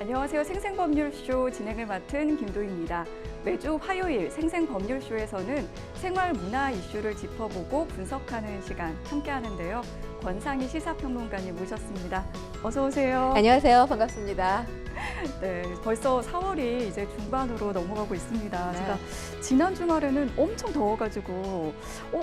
안녕하세요. 생생법률쇼 진행을 맡은 김도희입니다. 매주 화요일 생생법률쇼에서는 생활 문화 이슈를 짚어보고 분석하는 시간 함께 하는데요. 권상희 시사평론가님 모셨습니다. 어서 오세요. 안녕하세요. 반갑습니다. 네, 벌써 4월이 이제 중반으로 넘어가고 있습니다. 네. 제가 지난 주말에는 엄청 더워가지고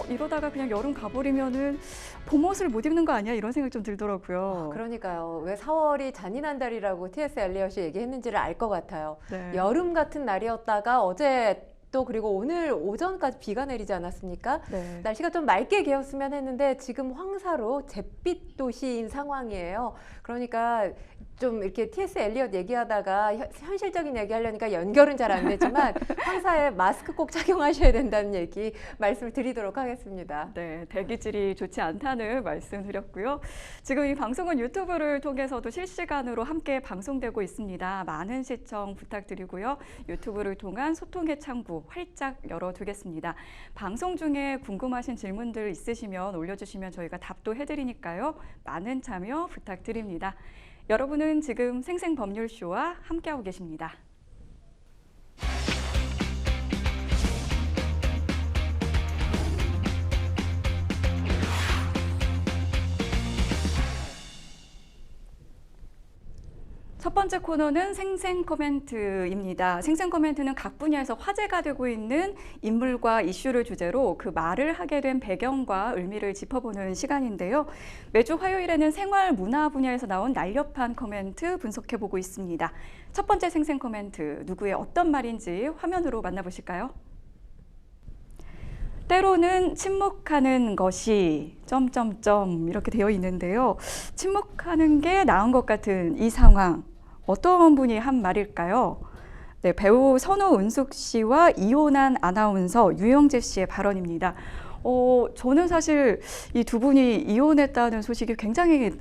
이러다가 그냥 여름 가버리면은 봄옷을 못 입는 거 아니야? 이런 생각 좀 들더라고요. 그러니까요. 왜 4월이 잔인한 달이라고 T.S. 엘리엇이 얘기했는지를 알 것 같아요. 네. 여름 같은 날이었다가 어제 또 그리고 오늘 오전까지 비가 내리지 않았습니까? 네. 날씨가 좀 맑게 개었으면 했는데 지금 황사로 잿빛 도시인 상황이에요. 그러니까 좀 이렇게 T.S. 엘리엇 얘기하다가 현실적인 얘기 하려니까 연결은 잘 안 되지만 황사에 마스크 꼭 착용하셔야 된다는 얘기 말씀을 드리도록 하겠습니다. 네, 대기질이 좋지 않다는 말씀드렸고요. 지금 이 방송은 유튜브를 통해서도 실시간으로 함께 방송되고 있습니다. 많은 시청 부탁드리고요. 유튜브를 통한 소통의 창구 활짝 열어두겠습니다. 방송 중에 궁금하신 질문들 있으시면 올려주시면 저희가 답도 해드리니까요. 많은 참여 부탁드립니다. 여러분은 지금 생생법률쇼와 함께하고 계십니다. 첫 번째 코너는 생생 코멘트입니다. 생생 코멘트는 각 분야에서 화제가 되고 있는 인물과 이슈를 주제로 그 말을 하게 된 배경과 의미를 짚어보는 시간인데요. 매주 화요일에는 생활 문화 분야에서 나온 날렵한 코멘트 분석해보고 있습니다. 첫 번째 생생 코멘트, 누구의 어떤 말인지 화면으로 만나보실까요? 때로는 침묵하는 것이 이렇게 되어 있는데요. 침묵하는 게 나은 것 같은 이 상황, 어떤 분이 한 말일까요? 네, 배우 선우은숙 씨와 이혼한 아나운서 유영재 씨의 발언입니다. 저는 사실 이 두 분이 이혼했다는 소식이 굉장히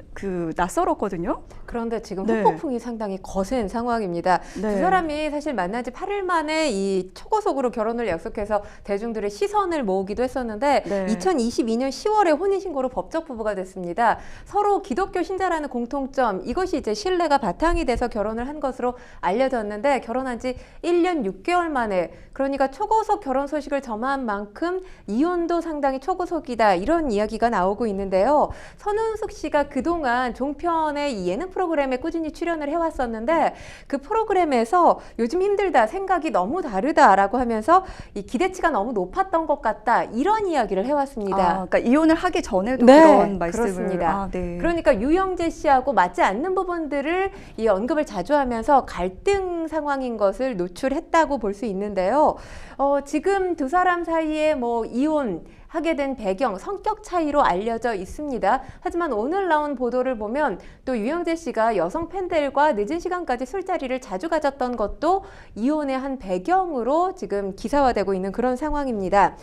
낯설었거든요. 그런데 지금 네. 후폭풍이 상당히 거센 상황입니다. 네. 두 사람이 사실 만난 지 8일 만에 이 초고속으로 결혼을 약속해서 대중들의 시선을 모으기도 했었는데 네. 2022년 10월에 혼인신고로 법적 부부가 됐습니다. 서로 기독교 신자라는 공통점, 이것이 이제 신뢰가 바탕이 돼서 결혼을 한 것으로 알려졌는데 결혼한 지 1년 6개월 만에, 그러니까 초고속 결혼 소식을 전한 만큼 이혼도 상당히 초고속이다, 이런 이야기가 나오고 있는데요. 선우은숙 씨가 그동안 종편의 이 예능 프로그램에 꾸준히 출연을 해왔었는데 그 프로그램에서 요즘 힘들다, 생각이 너무 다르다라고 하면서 이 기대치가 너무 높았던 것 같다, 이런 이야기를 해왔습니다. 그러니까 이혼을 하기 전에도 네, 그런 말씀을. 그렇습니다. 네. 그러니까 유영재 씨하고 맞지 않는 부분들을 이 언급을 자주 하면서 갈등 상황인 것을 노출했다고 볼 수 있는데요. 지금 두 사람 사이에 뭐 이혼 하게 된 배경, 성격 차이로 알려져 있습니다. 하지만 오늘 나온 보도를 보면 또 유영재 씨가 여성 팬들과 늦은 시간까지 술자리를 자주 가졌던 것도 이혼의 한 배경으로 지금 기사화되고 있는 그런 상황입니다.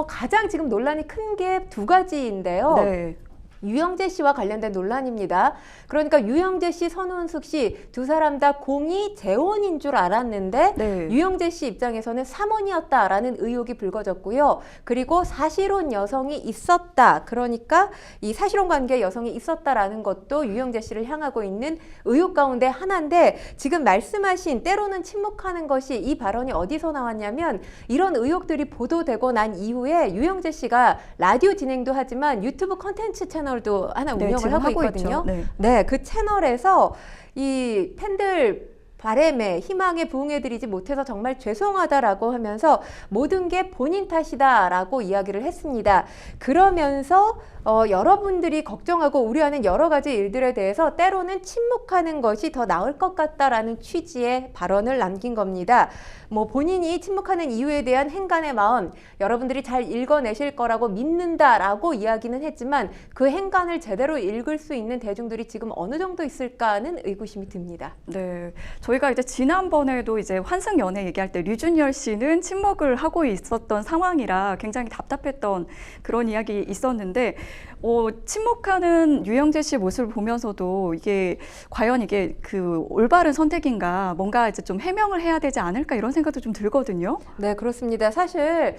가장 지금 논란이 큰 게 두 가지인데요. 네. 유영재 씨와 관련된 논란입니다. 그러니까 유영재 씨, 선우은숙 씨 두 사람 다 공이 재혼인 줄 알았는데 네. 유영재 씨 입장에서는 삼혼이었다라는 의혹이 불거졌고요. 그리고 사실혼 여성이 있었다. 그러니까 이 사실혼 관계에 여성이 있었다라는 것도 유영재 씨를 향하고 있는 의혹 가운데 하나인데, 지금 말씀하신 때로는 침묵하는 것이, 이 발언이 어디서 나왔냐면 이런 의혹들이 보도되고 난 이후에 유영재 씨가 라디오 진행도 하지만 유튜브 컨텐츠 채널도 하나 네, 운영을 지금 하고 하고 있거든요. 있죠. 네. 네, 그 채널에서 이 팬들 바램에, 희망에 부응해드리지 못해서 정말 죄송하다라고 하면서 모든 게 본인 탓이다라고 이야기를 했습니다. 그러면서 여러분들이 걱정하고 우려하는 여러 가지 일들에 대해서 때로는 침묵하는 것이 더 나을 것 같다라는 취지의 발언을 남긴 겁니다. 뭐 본인이 침묵하는 이유에 대한 행간의 마음, 여러분들이 잘 읽어내실 거라고 믿는다라고 이야기는 했지만 그 행간을 제대로 읽을 수 있는 대중들이 지금 어느 정도 있을까는 의구심이 듭니다. 네, 저희가 이제 지난번에도 이제 환승 연애 얘기할 때 류준열 씨는 침묵을 하고 있었던 상황이라 굉장히 답답했던 그런 이야기 있었는데, 침묵하는 유영재 씨 모습을 보면서도 이게 과연 이게 그 올바른 선택인가, 뭔가 이제 좀 해명을 해야 되지 않을까 이런 생각도 좀 들거든요. 네, 그렇습니다. 사실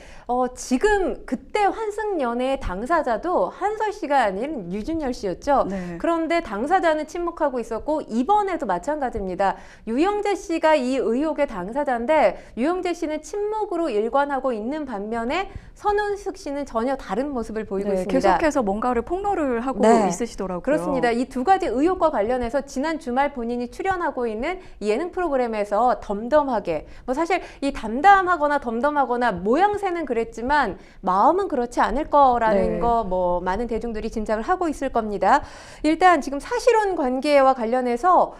지금 그때 환승연애의 당사자도 한설 씨가 아닌 유준열 씨였죠. 네. 그런데 당사자는 침묵하고 있었고 이번에도 마찬가지입니다. 유영재 씨가 이 의혹의 당사자인데 유영재 씨는 침묵으로 일관하고 있는 반면에 선운숙 씨는 전혀 다른 모습을 보이고 네, 있습니다. 계속해서 뭔가를 폭로를 하고 네, 있으시더라고요. 그렇습니다. 이 두 가지 의혹과 관련해서 지난 주말 본인이 출연하고 있는 예능 프로그램에서 덤덤하게, 뭐 사실 이 담담하거나 덤덤하거나 모양새는 그랬지만 마음은 그렇지 않을 거라는 네. 거 뭐 많은 대중들이 짐작을 하고 있을 겁니다. 일단 지금 사실혼 관계와 관련해서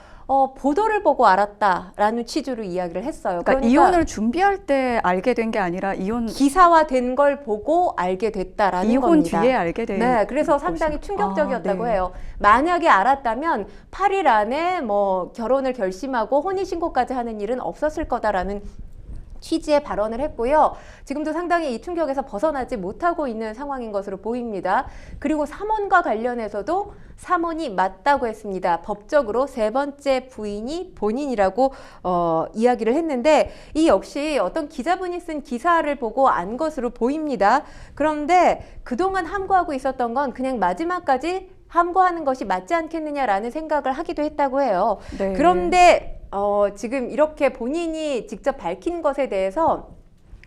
보도를 보고 알았다라는 취지로 이야기를 했어요. 그러니까 이혼을 준비할 때 알게 된 게 아니라 기사화된 걸 보고 알게 됐다라는 이혼 겁니다. 뒤에 알게 된 네, 그래서 것이- 상당히 충격적이었다고 네. 해요. 만약에 알았다면 8일 안에 뭐 결혼을 결심하고 혼인신고까지 하는 일은 없었을 거다라는 취지의 발언을 했고요. 지금도 상당히 이 충격에서 벗어나지 못하고 있는 상황인 것으로 보입니다. 그리고 삼혼과 관련해서도 삼혼이 맞다고 했습니다. 법적으로 세 번째 부인이 본인이라고 이야기를 했는데 이 역시 어떤 기자분이 쓴 기사를 보고 안 것으로 보입니다. 그런데 그동안 함구하고 있었던 건 그냥 마지막까지 함구하는 것이 맞지 않겠느냐라는 생각을 하기도 했다고 해요. 네. 그런데 지금 이렇게 본인이 직접 밝힌 것에 대해서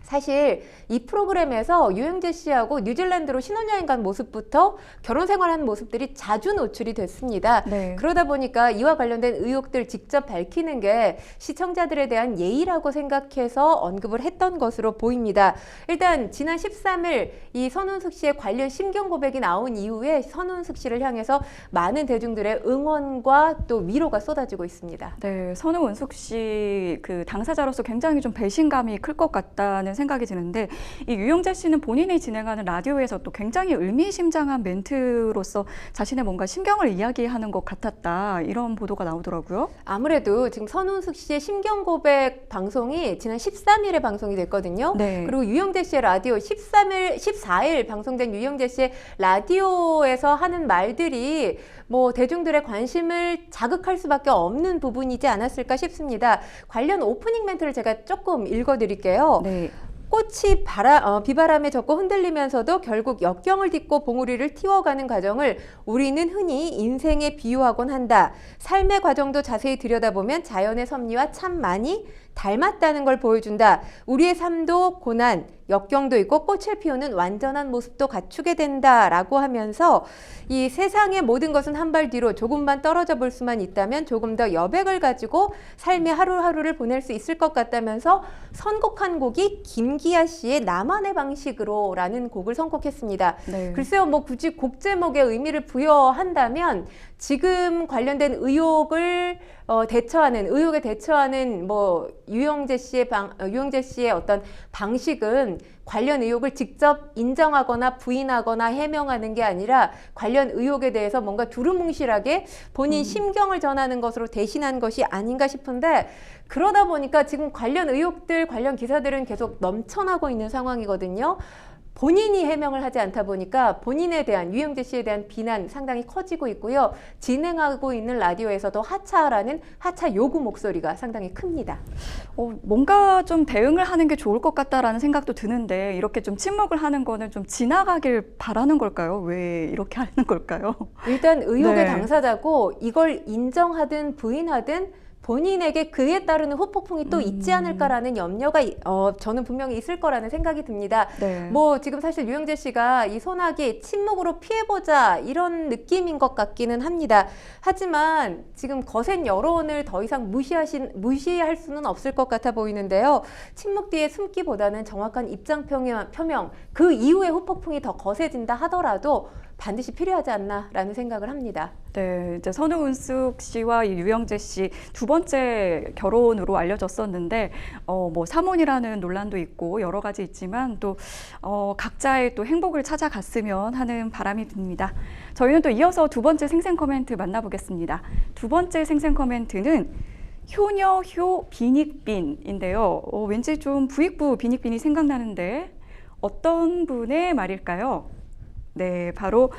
사실 이 프로그램에서 유영재 씨하고 뉴질랜드로 신혼여행 간 모습부터 결혼 생활하는 모습들이 자주 노출이 됐습니다. 네. 그러다 보니까 이와 관련된 의혹들 직접 밝히는 게 시청자들에 대한 예의라고 생각해서 언급을 했던 것으로 보입니다. 일단 지난 13일 이 선운숙 씨의 관련 심경 고백이 나온 이후에 선운숙 씨를 향해서 많은 대중들의 응원과 또 위로가 쏟아지고 있습니다. 네, 선우은숙 씨 그 당사자로서 굉장히 좀 배신감이 클 것 같다는 생각이 드는데 이 유영재 씨는 본인이 진행하는 라디오에서 또 굉장히 의미심장한 멘트로서 자신의 뭔가 심경을 이야기하는 것 같았다 이런 보도가 나오더라고요. 아무래도 지금 선운숙 씨의 심경 고백 방송이 지난 13일에 방송이 됐거든요. 네. 그리고 유영재 씨의 라디오 14일 방송된 유영재 씨의 라디오에서 하는 말들이 뭐 대중들의 관심을 자극할 수밖에 없는 부분이지 않았을까 싶습니다. 관련 오프닝 멘트를 제가 조금 읽어드릴게요. 네. 꽃이 비바람에 젖고 흔들리면서도 결국 역경을 딛고 봉우리를 틔워가는 과정을 우리는 흔히 인생에 비유하곤 한다. 삶의 과정도 자세히 들여다보면 자연의 섭리와 참 많이 닮았다는 걸 보여준다. 우리의 삶도 고난, 역경도 있고 꽃을 피우는 완전한 모습도 갖추게 된다라고 하면서 이 세상의 모든 것은 한 발 뒤로 조금만 떨어져 볼 수만 있다면 조금 더 여백을 가지고 삶의 하루하루를 보낼 수 있을 것 같다면서 선곡한 곡이 김기아 씨의 나만의 방식으로라는 곡을 선곡했습니다. 네. 글쎄요, 뭐 굳이 곡 제목에 의미를 부여한다면 지금 관련된 의혹에 대처하는 뭐 유영재 씨의 어떤 방식은 관련 의혹을 직접 인정하거나 부인하거나 해명하는 게 아니라 관련 의혹에 대해서 뭔가 두루뭉실하게 본인 심경을 전하는 것으로 대신한 것이 아닌가 싶은데 그러다 보니까 지금 관련 의혹들, 관련 기사들은 계속 넘쳐나고 있는 상황이거든요. 본인이 해명을 하지 않다 보니까 본인에 대한 유영재 씨에 대한 비난 상당히 커지고 있고요. 진행하고 있는 라디오에서도 하차하라는 하차 요구 목소리가 상당히 큽니다. 뭔가 좀 대응을 하는 게 좋을 것 같다라는 생각도 드는데 이렇게 좀 침묵을 하는 거는 좀 지나가길 바라는 걸까요? 왜 이렇게 하는 걸까요? 일단 의혹의 네. 당사자고 이걸 인정하든 부인하든 본인에게 그에 따르는 후폭풍이 또 있지 않을까라는 염려가 저는 분명히 있을 거라는 생각이 듭니다. 네. 뭐 지금 사실 유영재 씨가 이 소나기 침묵으로 피해보자 이런 느낌인 것 같기는 합니다. 하지만 지금 거센 여론을 더 이상 무시할 수는 없을 것 같아 보이는데요. 침묵 뒤에 숨기보다는 정확한 입장 표명 그 이후에 후폭풍이 더 거세진다 하더라도 반드시 필요하지 않나라는 생각을 합니다. 네, 이제 선우은숙 씨와 이 유영재 씨 두 번째 결혼으로 알려졌었는데 뭐 삼혼이라는 논란도 있고 여러 가지 있지만 또 각자의 또 행복을 찾아갔으면 하는 바람이 듭니다. 저희는 또 이어서 두 번째 생생 코멘트 만나보겠습니다. 두 번째 생생 코멘트는 효녀효 비닉빈인데요. 왠지 좀 부익부 비닉빈이 생각나는데 어떤 분의 말일까요? 네, 바로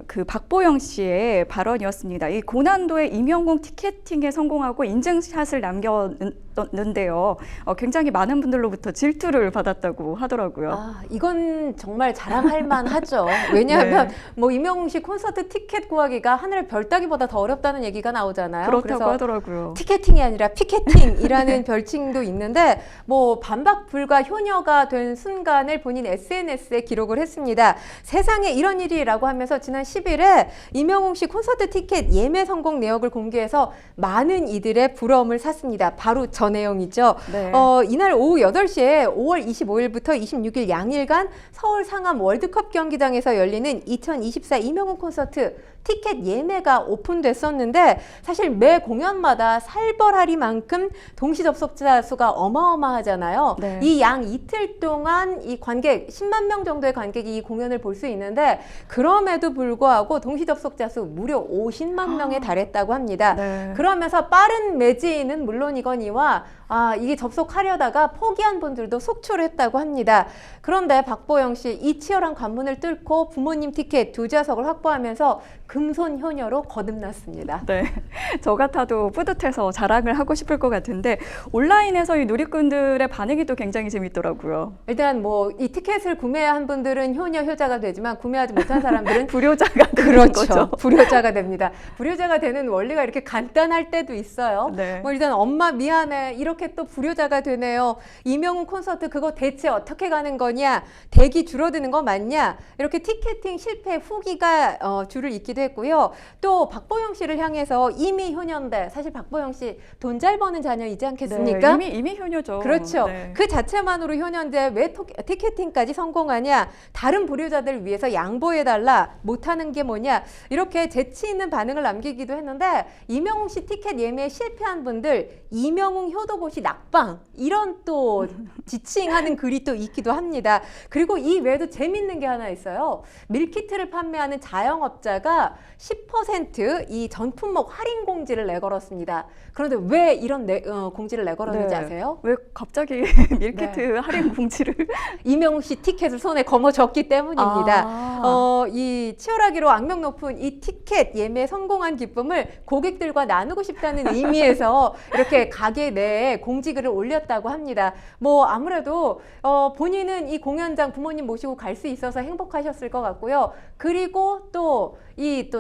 그 박보영 씨의 발언이었습니다. 이 고난도의 임영웅 티켓팅에 성공하고 인증샷을 남겼는데요. 굉장히 많은 분들로부터 질투를 받았다고 하더라고요. 아, 이건 정말 자랑할 만하죠. 왜냐하면 네. 뭐 임영웅 씨 콘서트 티켓 구하기가 하늘의 별 따기보다 더 어렵다는 얘기가 나오잖아요. 그렇다고 그래서 하더라고요. 티켓팅이 아니라 피켓팅이라는 별칭도 있는데 뭐 반박 불가 효녀가 된 순간을 본인 SNS에 기록을 했습니다. 세상에 이런 일이라고 하면서 지난 10일에 임영웅 씨 콘서트 티켓 예매 성공 내역을 공개해서 많은 이들의 부러움을 샀습니다. 바로 저 내용이죠. 네. 이날 오후 8시에 5월 25일부터 26일 양일간 서울 상암 월드컵 경기장에서 열리는 2024 임영웅 콘서트 티켓 예매가 오픈됐었는데 사실 매 공연마다 살벌하리만큼 동시 접속자 수가 어마어마하잖아요. 네. 이 양 이틀 동안 이 관객 10만 명 정도의 관객이 이 공연을 볼 수 있는데 그럼에도 불구하고 동시 접속자 수 무려 50만 명에 달했다고 합니다. 네. 그러면서 빠른 매진은 물론이거니와 이게 접속하려다가 포기한 분들도 속출했다고 합니다. 그런데 박보영 씨 이 치열한 관문을 뚫고 부모님 티켓 2좌석을 확보하면서 금손 효녀로 거듭났습니다. 네, 저 같아도 뿌듯해서 자랑을 하고 싶을 것 같은데 온라인에서 이 누리꾼들의 반응이 또 굉장히 재밌더라고요. 일단 뭐 이 티켓을 구매한 분들은 효녀 효자가 되지만 구매하지 못한 사람들은 불효자가 되는 그렇죠. 거죠. 불효자가 됩니다. 불효자가 되는 원리가 이렇게 간단할 때도 있어요. 네. 뭐 일단 엄마 미안해 이렇게 또 불효자가 되네요. 임영웅 콘서트 그거 대체 어떻게 가는 거냐? 대기 줄어드는 거 맞냐? 이렇게 티켓팅 실패 후기가 줄을 잇기도 했고요. 또 박보영 씨를 향해서 이미 효녀인데 사실 박보영 씨 돈 잘 버는 자녀이지 않겠습니까? 네, 이미 효녀죠. 그렇죠. 네. 그 자체만으로 효녀인데 왜 티켓팅까지 성공하냐? 다른 불효자들을 위해서 양보해달라. 못하는 게 뭐냐? 이렇게 재치 있는 반응을 남기기도 했는데 임영웅 씨 티켓 예매에 실패한 분들 임영웅 효도고시 낙방 이런 또 지칭하는 글이 또 있기도 합니다. 그리고 이 외에도 재밌는 게 하나 있어요. 밀키트를 판매하는 자영업자가 10%이 전품목 할인 공지를 내걸었습니다. 그런데 왜 이런 공지를 내걸었는지 네. 아세요? 왜 갑자기 밀키트 할인 공지를? 임영웅 씨 티켓을 손에 거머쥐었기 때문입니다. 이 치열하기로 악명 높은 이 티켓 예매 성공한 기쁨을 고객들과 나누고 싶다는 의미에서 이렇게 가게 내에 공지글을 올렸다고 합니다. 뭐 아무래도 본인은 이 공연장 부모님 모시고 갈 수 있어서 행복하셨을 것 같고요. 그리고 또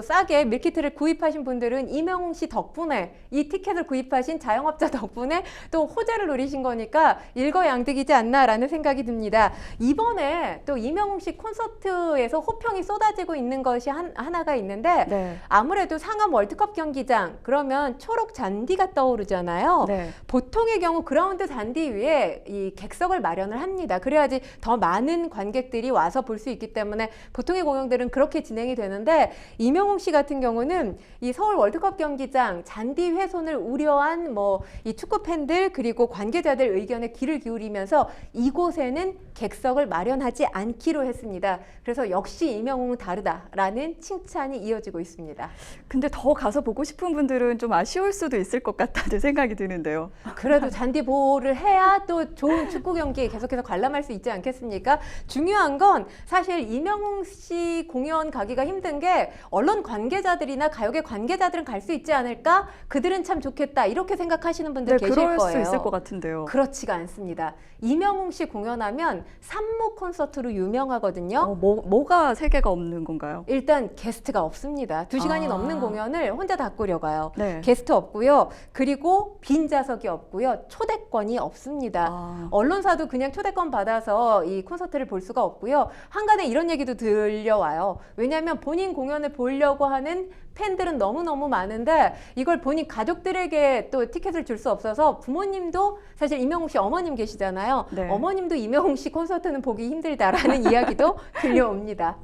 싸게 밀키트를 구입하신 분들은 임영웅 씨 덕분에 이 티켓을 구입하신 자영업자 덕분에 또 호재를 누리신 거니까 일거양득이지 않나라는 생각이 듭니다. 이번에 또 임영웅 씨 콘서트에서 호평이 쏟아지고 있는 것이 하나가 있는데 네. 아무래도 상암 월드컵 경기장 그러면 초록 잔디가 떠오르잖아요. 네. 보통의 경우 그라운드 잔디 위에 이 객석을 마련을 합니다. 그래야지 더 많은 관객들이 와서 볼 수 있기 때문에 보통의 공연들은 그렇게 진행이 되는데 임영웅 씨 같은 경우는 이 서울 월드컵 경기장 잔디 훼손을 우려한 뭐 이 축구 팬들 그리고 관계자들 의견에 귀를 기울이면서 이곳에는 객석을 마련하지 않기로 했습니다. 그래서 역시 임영웅은 다르다라는 칭찬이 이어지고 있습니다. 근데 더 가서 보고 싶은 분들은 좀 아쉬울 수도 있을 것 같다는 생각이 드는데요. 그래도 잔디 보호를 해야 또 좋은 축구 경기에 계속해서 관람할 수 있지 않겠습니까? 중요한 건 사실 임영웅 씨 공연 가기가 힘든 게 언론 관계자들이나 가요계 관계자들은 갈 수 있지 않을까? 그들은 참 좋겠다 이렇게 생각하시는 분들 계실 그럴 거예요. 수 있을 것 같은데요. 그렇지가 않습니다. 임영웅 씨 공연하면 산무 콘서트로 유명하거든요. 뭐가 세계가 없는 건가요? 일단 게스트가 없습니다. 2시간이 넘는 공연을 혼자 다 꾸려가요. 네. 게스트 없고요. 그리고 빈 좌석이 없고요. 초대권이 없습니다. 언론사도 그냥 초대권 받아서 이 콘서트를 볼 수가 없고요. 한간에 이런 얘기도 들려와요. 왜냐하면 본인 공연을 보려고 하는 팬들은 너무너무 많은데 이걸 본인 가족들에게 또 티켓을 줄 수 없어서 부모님도 사실 임영웅 씨 어머님 계시잖아요. 네. 어머님도 임영웅 씨 콘서트는 보기 힘들다라는 이야기도 들려옵니다.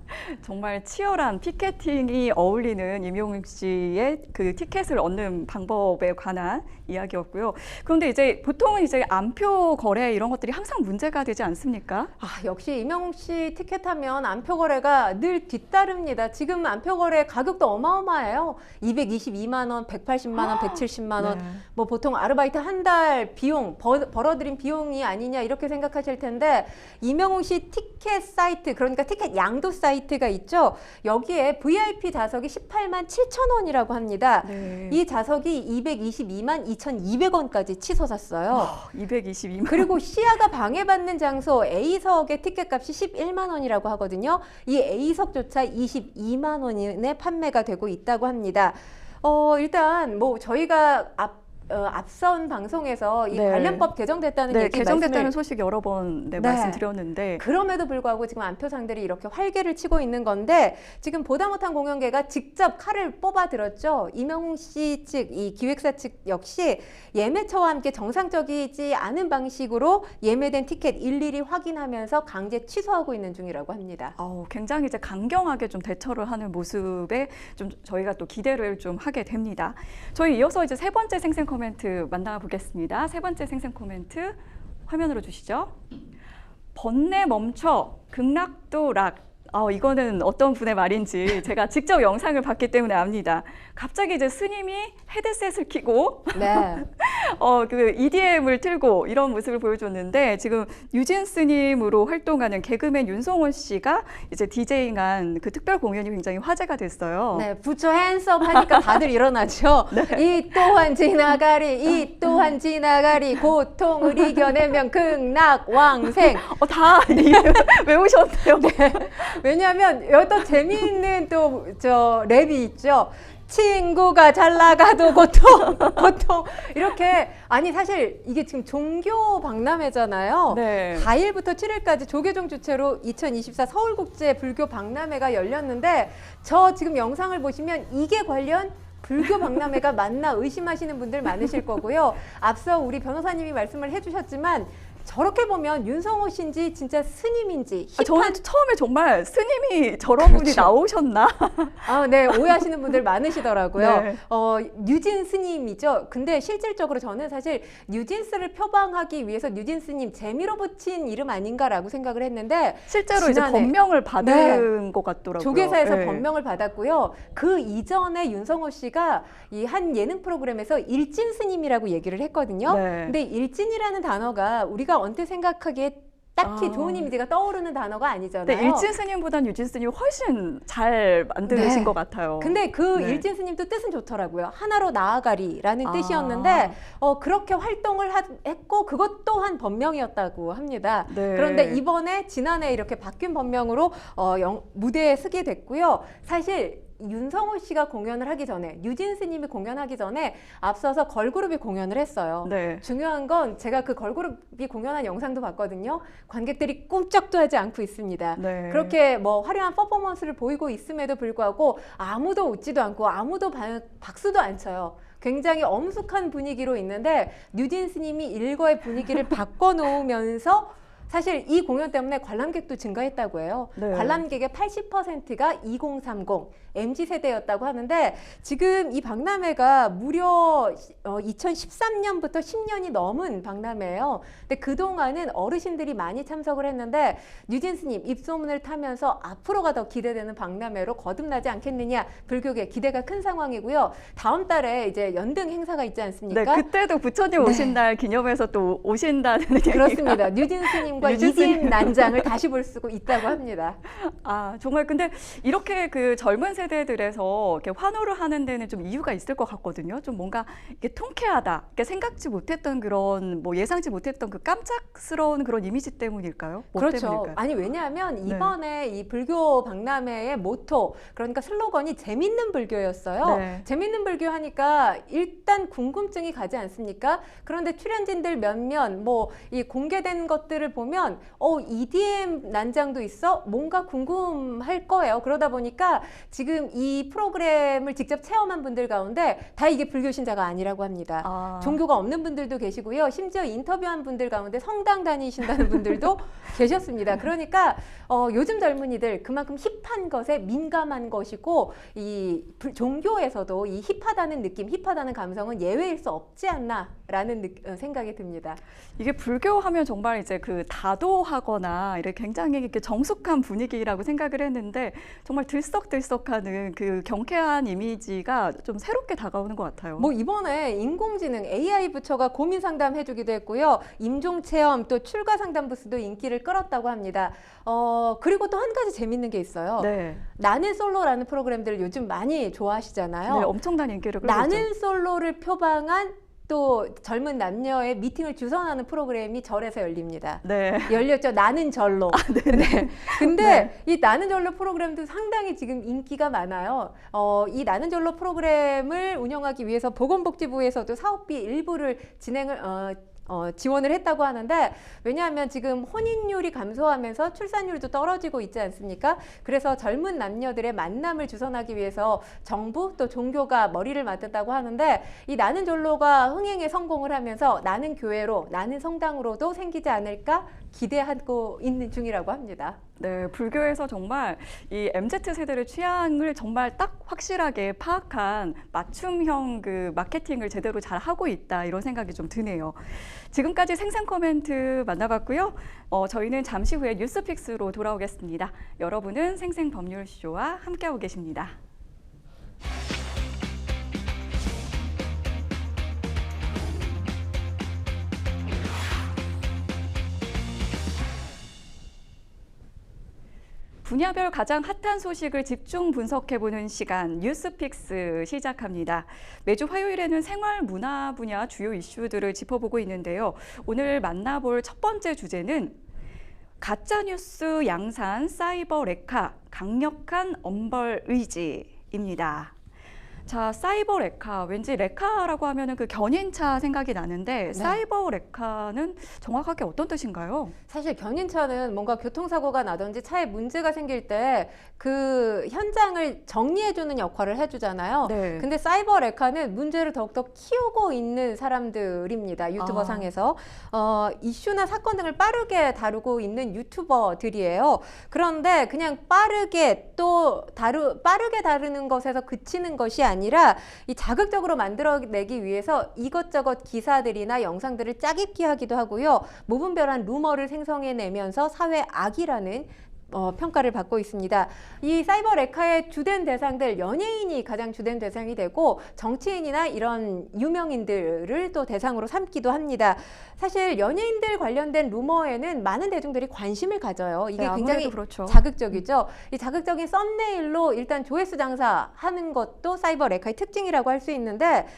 정말 치열한 피켓팅이 어울리는 임영웅 씨의 그 티켓을 얻는 방법에 관한 이야기였고요. 그런데 이제 보통은 이제 안표 거래 이런 것들이 항상 문제가 되지 않습니까? 역시 임영웅 씨 티켓하면 안표 거래가 늘 뒤따릅니다. 지금 안표 거래 명절에 가격도 어마어마해요. 222만 원, 180만 원, 170만 원. 네. 뭐 보통 아르바이트 한 달 비용, 벌어들인 비용이 아니냐 이렇게 생각하실 텐데 이명웅 씨 티켓 사이트, 그러니까 티켓 양도 사이트가 있죠. 여기에 VIP 좌석이 18만 7천 원이라고 합니다. 네. 이 좌석이 222만 2,200원까지 치솟았어요. 222만. 그리고 시야가 방해받는 장소 A석의 티켓값이 11만 원이라고 하거든요. 이 A석조차 22만 원에 판매가 되고 있다고 합니다. 일단 뭐 저희가 앞선 방송에서 이 네. 관련법 개정됐다는 네, 얘기 개정됐다는 말씀을 소식 여러 번 네. 말씀드렸는데 그럼에도 불구하고 지금 안표상들이 이렇게 활개를 치고 있는 건데 지금 보다 못한 공연계가 직접 칼을 뽑아들었죠. 이명웅 씨 측, 이 기획사 측 역시 예매처와 함께 정상적이지 않은 방식으로 예매된 티켓 일일이 확인하면서 강제 취소하고 있는 중이라고 합니다. 굉장히 이제 강경하게 좀 대처를 하는 모습에 좀 저희가 또 기대를 좀 하게 됩니다. 저희 이어서 이제 세 번째 생생 코멘트 만나보겠습니다. 세 번째 생생 코멘트 화면으로 주시죠. 번뇌 멈춰 극락도 락. 이거는 어떤 분의 말인지 제가 직접 영상을 봤기 때문에 압니다. 갑자기 이제 스님이 헤드셋을 켜고 네. 그 EDM을 틀고 이런 모습을 보여줬는데 지금 유진 스님으로 활동하는 개그맨 윤성호 씨가 이제 디제잉한 그 특별 공연이 굉장히 화제가 됐어요. 네, 부처 핸섬 하니까 다들 일어나죠. 이 또한 지나가리, 이 또한 지나가리, 고통을 이겨내면 극락왕생. 다 외우셨네요. 네. 왜냐하면 여기 재미있는 또 저 랩이 있죠. 친구가 잘 나가도 고통 이렇게 아니 사실 이게 지금 종교 박람회잖아요. 네. 4일부터 7일까지 조계종 주최로 2024 서울국제 불교 박람회가 열렸는데 저 지금 영상을 보시면 이게 관련 불교 박람회가 맞나 의심하시는 분들 많으실 거고요. 앞서 우리 변호사님이 말씀을 해주셨지만 저렇게 보면 윤성호 씨인지 진짜 스님인지 저는 처음에 정말 스님이 저런 분이 나오셨나? 네, 오해하시는 분들 많으시더라고요. 네. 뉴진 스님이죠. 근데 실질적으로 저는 사실 뉴진스를 표방하기 위해서 뉴진 스님 재미로 붙인 이름 아닌가라고 생각을 했는데 실제로 지난해, 이제 법명을 받은 것 같더라고요. 조계사에서 네. 법명을 받았고요. 그 이전에 윤성호 씨가 이 한 예능 프로그램에서 일진 스님이라고 얘기를 했거든요. 네. 근데 일진이라는 단어가 우리가 언뜻 생각하기에 딱히 좋은 이미지가 떠오르는 단어가 아니잖아요. 네, 일진 스님보다는 유진 스님이 훨씬 잘 만드신 것 같아요. 근데 그 네. 일진 스님도 뜻은 좋더라고요. 하나로 나아가리라는 뜻이었는데 그렇게 활동을 했고 그것 또한 법명이었다고 합니다. 네. 그런데 지난해 이렇게 바뀐 법명으로 무대에 서게 됐고요. 사실 윤성호 씨가 공연을 하기 전에 유진 스님이 공연하기 전에 앞서서 걸그룹이 공연을 했어요. 네. 중요한 건 제가 그 걸그룹이 공연한 영상도 봤거든요. 관객들이 꿈쩍도 하지 않고 있습니다. 네. 그렇게 뭐 화려한 퍼포먼스를 보이고 있음에도 불구하고 아무도 웃지도 않고 아무도 박수도 안 쳐요. 굉장히 엄숙한 분위기로 있는데 뉴진 스님이 일거의 분위기를 바꿔놓으면서 사실 이 공연 때문에 관람객도 증가했다고 해요. 네. 관람객의 80%가 2030 MZ세대였다고 하는데 지금 이 박람회가 무려 2013년부터 10년이 넘은 박람회예요. 근데 그동안은 어르신들이 많이 참석을 했는데 뉴진 스님 입소문을 타면서 앞으로가 더 기대되는 박람회로 거듭나지 않겠느냐, 불교계 기대가 큰 상황이고요. 다음 달에 이제 연등 행사가 있지 않습니까? 네, 그때도 부처님 오신 날 기념해서 또 오신다는 얘기가. 그렇습니다. 뉴진 스님과 EDM 난장을 다시 볼 수 있다고 합니다. 정말 근데 이렇게 그 젊은 세대들에서 이렇게 환호를 하는 데는 좀 이유가 있을 것 같거든요. 좀 뭔가 이게 통쾌하다, 이렇게 생각지 못했던 그런 뭐 예상치 못했던 그 깜짝스러운 그런 이미지 때문일까요? 뭐 그렇죠. 때문일까요? 아니 왜냐하면 이번에 이 불교 박람회의 모토, 그러니까 슬로건이 재밌는 불교였어요. 네. 재밌는 불교 하니까 일단 궁금증이 가지 않습니까? 그런데 출연진들 몇몇 뭐 이 공개된 것들을 보면 EDM 난장도 있어? 뭔가 궁금할 거예요. 그러다 보니까 지금 이 프로그램을 직접 체험한 분들 가운데 다 이게 불교 신자가 아니라고 합니다. 종교가 없는 분들도 계시고요. 심지어 인터뷰한 분들 가운데 성당 다니신다는 분들도 계셨습니다. 그러니까 요즘 젊은이들 그만큼 힙한 것에 민감한 것이고 이 종교에서도 이 힙하다는 느낌, 힙하다는 감성은 예외일 수 없지 않나라는 생각이 듭니다. 이게 불교 하면 정말 이제 그 다도하거나 이렇게 굉장히 이렇게 정숙한 분위기라고 생각을 했는데 정말 들썩들썩하는 그 경쾌한 이미지가 좀 새롭게 다가오는 것 같아요. 뭐 이번에 인공지능 AI 부처가 고민 상담 해주기도 했고요. 임종 체험 또 출가 상담 부스도 인기를 끌었다고 합니다. 그리고 또 한 가지 재밌는 게 있어요. 네. 나는 솔로라는 프로그램들 요즘 많이 좋아하시잖아요. 네, 엄청난 인기를 끌고 있죠. 나는 솔로를 표방한 또 젊은 남녀의 미팅을 주선하는 프로그램이 절에서 열립니다. 네. 열렸죠. 나는 절로. 네. 근데 네. 이 나는 절로 프로그램도 상당히 지금 인기가 많아요. 이 나는 절로 프로그램을 운영하기 위해서 보건복지부에서도 사업비 일부를 지원을 했다고 하는데, 왜냐하면 지금 혼인율이 감소하면서 출산율도 떨어지고 있지 않습니까? 그래서 젊은 남녀들의 만남을 주선하기 위해서 정부 또 종교가 머리를 맞댔다고 하는데, 이 나는 절로가 흥행에 성공을 하면서 나는 교회로, 나는 성당으로도 생기지 않을까 기대하고 있는 중이라고 합니다. 네, 불교에서 정말 이 MZ 세대의 취향을 정말 딱 확실하게 파악한 맞춤형 그 마케팅을 제대로 잘 하고 있다, 이런 생각이 좀 드네요. 지금까지 생생 코멘트 만나봤고요. 저희는 잠시 후에 뉴스픽스로 돌아오겠습니다. 여러분은 생생 법률쇼와 함께하고 계십니다. 분야별 가장 핫한 소식을 집중 분석해보는 시간 뉴스픽스 시작합니다. 매주 화요일에는 생활 문화 분야 주요 이슈들을 짚어보고 있는데요. 오늘 만나볼 첫 번째 주제는 가짜뉴스 양산 사이버 레카 강력한 엄벌 의지입니다. 자, 사이버 레카, 왠지 레카라고 하면은 그 견인차 생각이 나는데 네. 사이버 레카는 정확하게 어떤 뜻인가요? 사실 견인차는 뭔가 교통사고가 나든지 차에 문제가 생길 때 그 현장을 정리해주는 역할을 해주잖아요. 네. 근데 사이버 레카는 문제를 더욱더 키우고 있는 사람들입니다. 유튜버 상에서. 이슈나 사건 등을 빠르게 다루고 있는 유튜버들이에요. 그런데 그냥 빠르게 다루는 것에서 그치는 것이 아니라 이 자극적으로 만들어내기 위해서 이것저것 기사들이나 영상들을 짜깁기 하기도 하고요. 무분별한 루머를 생성해내면서 사회 악이라는 평가를 받고 있습니다. 이 사이버 레카의 주된 대상들, 연예인이 가장 주된 대상이 되고 정치인이나 이런 유명인들을 또 대상으로 삼기도 합니다. 사실 연예인들 관련된 루머에는 많은 대중들이 관심을 가져요. 이게 네, 굉장히 그렇죠. 자극적이죠. 이 자극적인 썸네일로 일단 조회수 장사하는 것도 사이버 레카의 특징이라고 할 수 있는데,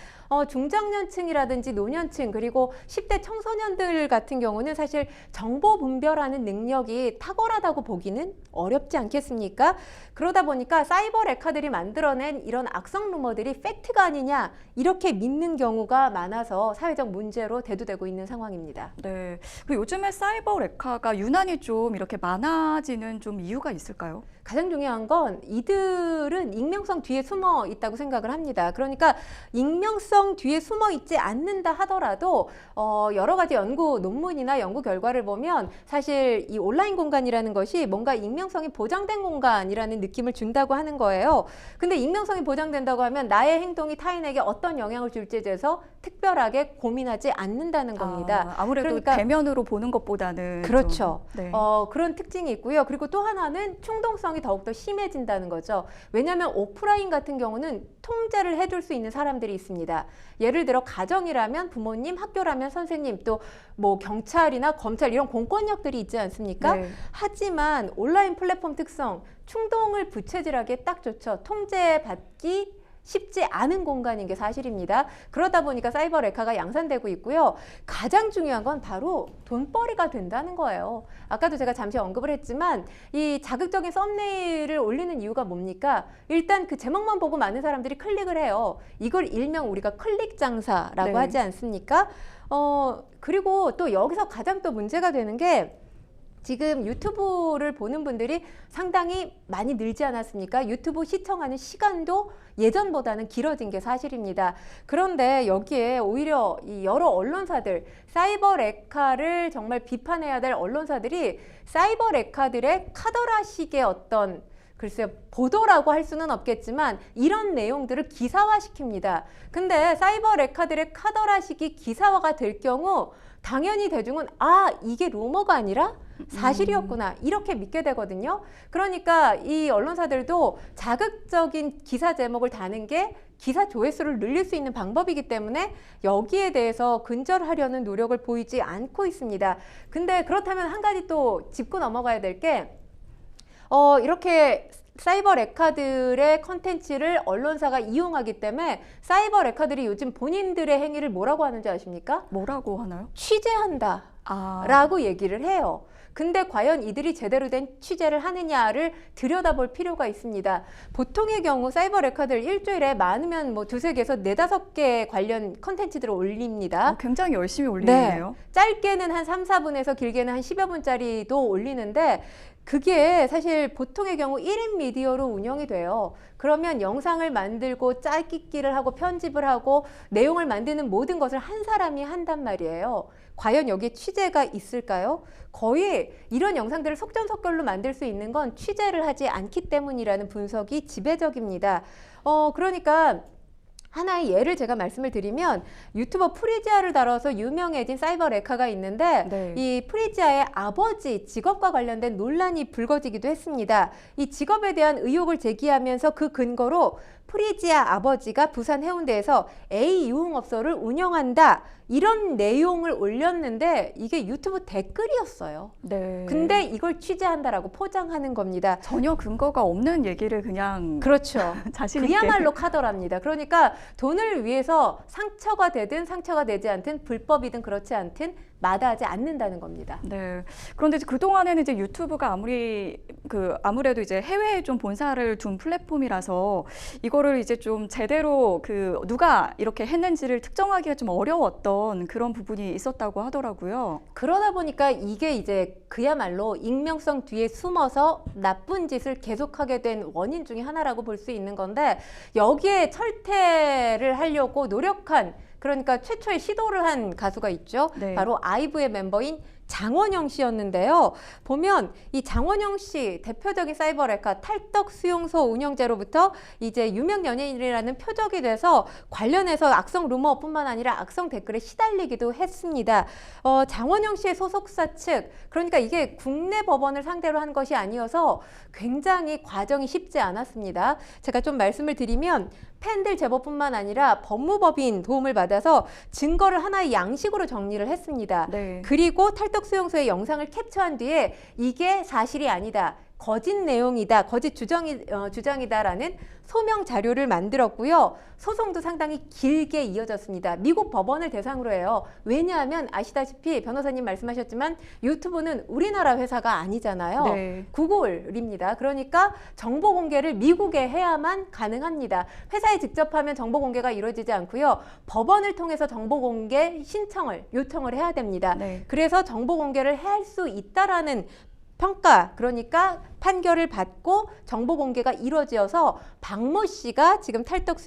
중장년층이라든지 노년층 그리고 10대 청소년들 같은 경우는 사실 정보 분별하는 능력이 탁월하다고 보기는 어렵지 않겠습니까? 그러다 보니까 사이버 레카들이 만들어낸 이런 악성 루머들이 팩트가 아니냐 이렇게 믿는 경우가 많아서 사회적 문제로 대두되고 있는 상황입니다. 네, 그 요즘에 사이버 레카가 유난히 좀 이렇게 많아지는 좀 이유가 있을까요? 가장 중요한 건 이들은 익명성 뒤에 숨어 있다고 생각을 합니다. 그러니까 익명성 뒤에 숨어 있지 않는다 하더라도 여러 가지 연구 논문이나 연구 결과를 보면 사실 이 온라인 공간이라는 것이 뭔가 익명성이 보장된 공간이라는 느낌을 준다고 하는 거예요. 근데 익명성이 보장된다고 하면 나의 행동이 타인에게 어떤 영향을 줄지에 대해서 특별하게 고민하지 않는다는 겁니다. 아무래도 그러니까 대면으로 보는 것보다는 그렇죠. 좀, 네. 그런 특징이 있고요. 그리고 또 하나는 충동성이 더욱더 심해진다는 거죠. 왜냐하면 오프라인 같은 경우는 통제를 해줄 수 있는 사람들이 있습니다. 예를 들어 가정이라면 부모님, 학교라면 선생님, 또 뭐 경찰이나 검찰 이런 공권력들이 있지 않습니까? 네. 하지만 온라인 플랫폼 특성, 충동을 부채질하기 딱 좋죠. 통제받기 쉽지 않은 공간인 게 사실입니다. 그러다 보니까 사이버 레카가 양산되고 있고요. 가장 중요한 건 바로 돈벌이가 된다는 거예요. 아까도 제가 잠시 언급을 했지만 이 자극적인 썸네일을 올리는 이유가 뭡니까? 일단 그 제목만 보고 많은 사람들이 클릭을 해요. 이걸 일명 우리가 클릭 장사라고 네. 하지 않습니까? 그리고 또 여기서 가장 또 문제가 되는 게 지금 유튜브를 보는 분들이 상당히 많이 늘지 않았습니까? 유튜브 시청하는 시간도 예전보다는 길어진 게 사실입니다. 그런데 여기에 오히려 이 여러 언론사들, 사이버 레카를 정말 비판해야 될 언론사들이 사이버 레카들의 카더라식의 어떤 글쎄요, 보도라고 할 수는 없겠지만 이런 내용들을 기사화시킵니다. 근데 사이버 레카들의 카더라식이 기사화가 될 경우 당연히 대중은 이게 루머가 아니라 사실이었구나 이렇게 믿게 되거든요. 그러니까 이 언론사들도 자극적인 기사 제목을 다는 게 기사 조회수를 늘릴 수 있는 방법이기 때문에 여기에 대해서 근절하려는 노력을 보이지 않고 있습니다. 근데 그렇다면 한 가지 또 짚고 넘어가야 될 게 이렇게 사이버 레카들의 컨텐츠를 언론사가 이용하기 때문에 사이버 레카들이 요즘 본인들의 행위를 뭐라고 하는지 아십니까? 뭐라고 하나요? 취재한다 라고 얘기를 해요. 근데 과연 이들이 제대로 된 취재를 하느냐를 들여다볼 필요가 있습니다. 보통의 경우 사이버 레카들 일주일에 많으면 뭐 2-3개에서 4-5개 관련 컨텐츠들을 올립니다. 굉장히 열심히 올리네요. 짧게는 한 3-4분에서 길게는 한 10여 분짜리도 올리는데 그게 사실 보통의 경우 1인 미디어로 운영이 돼요. 그러면 영상을 만들고 짤깃기를 하고 편집을 하고 내용을 만드는 모든 것을 한 사람이 한단 말이에요. 과연 여기에 취재가 있을까요? 거의 이런 영상들을 속전속결로 만들 수 있는 건 취재를 하지 않기 때문이라는 분석이 지배적입니다. 그러니까 하나의 예를 제가 말씀을 드리면 유튜버 프리지아를 다뤄서 유명해진 사이버 레카가 있는데 이 프리지아의 아버지 직업과 관련된 논란이 불거지기도 했습니다. 이 직업에 대한 의혹을 제기하면서 그 근거로 프리지아 아버지가 부산 해운대에서 A 유흥업소를 운영한다 이런 내용을 올렸는데 이게 유튜브 댓글이었어요. 근데 이걸 취재한다라고 포장하는 겁니다. 전혀 근거가 없는 얘기를 그냥 그렇죠. 자신 있게. 그야말로 카더랍니다. 그러니까 돈을 위해서 상처가 되든 상처가 되지 않든 불법이든 그렇지 않든 마다하지 않는다는 겁니다. 네. 그런데 그동안에는 이제 유튜브가 아무래도 이제 해외에 좀 본사를 둔 플랫폼이라서 이거를 이제 좀 제대로 누가 이렇게 했는지를 특정하기가 좀 어려웠던 그런 부분이 있었다고 하더라고요. 그러다 보니까 이게 이제 그야말로 익명성 뒤에 숨어서 나쁜 짓을 계속하게 된 원인 중에 하나라고 볼 수 있는 건데 여기에 철퇴를 하려고 노력한 그러니까 최초의 시도를 한 가수가 있죠. 바로 아이브의 멤버인 장원영 씨였는데요. 보면 이 장원영 씨 대표적인 사이버 레카 탈덕 수용소 운영자로부터 이제 유명 연예인이라는 표적이 돼서 관련해서 악성 루머뿐만 아니라 악성 댓글에 시달리기도 했습니다. 장원영 씨의 소속사 측 그러니까 이게 국내 법원을 상대로 한 것이 아니어서 굉장히 과정이 쉽지 않았습니다. 제가 좀 말씀을 드리면 팬들 제보뿐만 아니라 법무법인 도움을 받아서 증거를 하나의 양식으로 정리를 했습니다. 그리고 탈덕 수용소의 영상을 캡처한 뒤에 이게 사실이 아니다. 거짓 내용이다, 거짓 주장이다라는 소명 자료를 만들었고요. 소송도 상당히 길게 이어졌습니다. 미국 법원을 대상으로 해요. 왜냐하면 아시다시피 변호사님 말씀하셨지만 유튜브는 우리나라 회사가 아니잖아요. 구글입니다. 그러니까 정보 공개를 미국에 해야만 가능합니다. 회사에 직접 하면 정보 공개가 이루어지지 않고요. 법원을 통해서 정보 공개 요청을 해야 됩니다. 그래서 정보 공개를 할 수 있다라는 평가, 그러니까 판결을 받고 정보 공개가 이루어져서 박모 씨가 지금 탈덕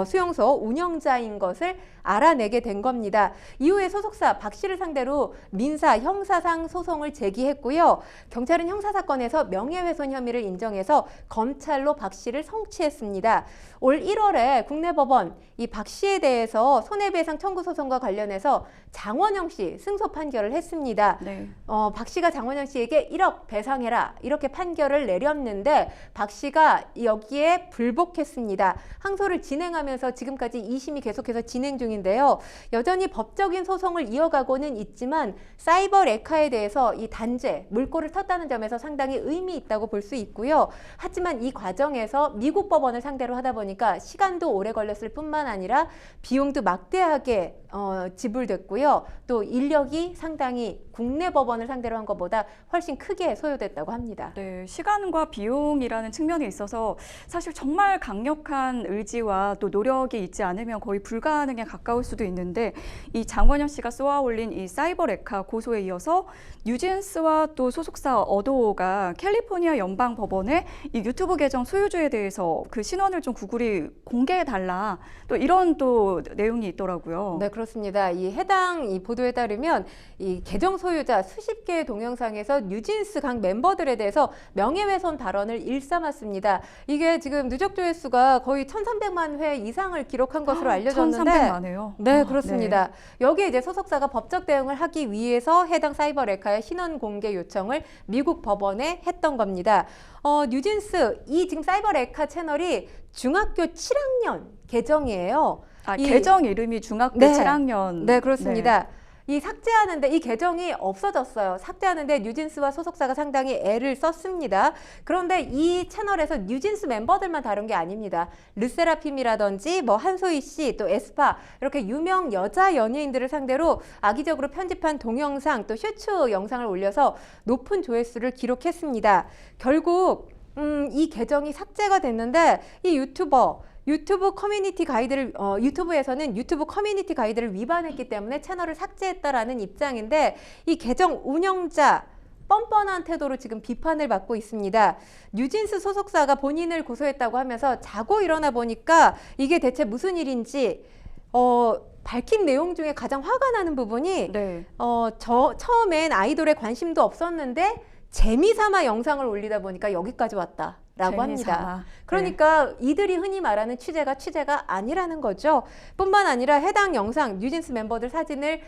수용소 운영자인 것을 알아내게 된 겁니다. 이후에 소속사 박 씨를 상대로 민사, 형사상 소송을 제기했고요. 경찰은 형사사건에서 명예훼손 혐의를 인정해서 검찰로 박 씨를 성취했습니다. 올 1월에 국내 법원 이 박 씨에 대해서 손해배상 청구 소송과 관련해서 장원영 씨 승소 판결을 했습니다. 박 씨가 장원영 씨에게 1억 배상해라 이렇게 판결을 내렸는데 박 씨가 여기에 불복했습니다. 항소를 진행하면서 지금까지 2심이 계속해서 진행 중인데요. 여전히 법적인 소송을 이어가고는 있지만 사이버 레카에 대해서 이 단죄, 물꼬를 텄다는 점에서 상당히 의미 있다고 볼 수 있고요. 하지만 이 과정에서 미국 법원을 상대로 하다 보니까 시간도 오래 걸렸을 뿐만 아니라 비용도 막대하게 지불됐고요. 또 인력이 상당히 국내 법원을 상대로 한 것보다 훨씬 크게 소요됐다고 합니다. 시간과 비용이라는 측면에 있어서 사실 정말 강력한 의지와 또 노력이 있지 않으면 거의 불가능에 가까울 수도 있는데 이 장원영 씨가 쏘아 올린 이 사이버 레카 고소에 이어서 뉴진스와 또 소속사 어도가 캘리포니아 연방 법원에 이 유튜브 계정 소유주에 대해서 그 신원을 좀 구글이 공개해달라 또 이런 또 내용이 있더라고요. 네, 그렇습니다. 이 해당 이 보도에 따르면 이 계정 소유자 수십 개의 동영상에서 뉴진스 각 멤버들에 대해서 명예훼손 발언을 일삼았습니다. 이게 지금 누적 조회수가 거의 1,300만 회 이상을 기록한 것으로 알려졌는데 1,300만회요? 네, 그렇습니다. 여기에 이제 소속사가 법적 대응을 하기 위해서 해당 사이버 레카의 신원 공개 요청을 미국 법원에 했던 겁니다. 뉴진스 이 지금 사이버 레카 채널이 중학교 7학년 계정이에요. 계정 이름이 중학교 네. 7학년. 네, 그렇습니다. 이 삭제하는데 이 계정이 없어졌어요. 삭제하는데 뉴진스와 소속사가 상당히 애를 썼습니다. 그런데 이 채널에서 뉴진스 멤버들만 다룬 게 아닙니다. 르세라핌이라든지 뭐 한소희 씨, 또 에스파 이렇게 유명 여자 연예인들을 상대로 악의적으로 편집한 동영상 또 쇼츠 영상을 올려서 높은 조회수를 기록했습니다. 결국 이 계정이 삭제가 됐는데 이 유튜브 커뮤니티 가이드를 유튜브에서는 유튜브 커뮤니티 가이드를 위반했기 때문에 채널을 삭제했다라는 입장인데 이 계정 운영자 뻔뻔한 태도로 지금 비판을 받고 있습니다. 뉴진스 소속사가 본인을 고소했다고 하면서 자고 일어나 보니까 이게 대체 무슨 일인지 밝힌 내용 중에 가장 화가 나는 부분이 네. 처음엔 아이돌에 관심도 없었는데 재미삼아 영상을 올리다 보니까 여기까지 왔다라고 합니다. 그러니까 이들이 흔히 말하는 취재가 아니라는 거죠. 뿐만 아니라 해당 영상 뉴진스 멤버들 사진을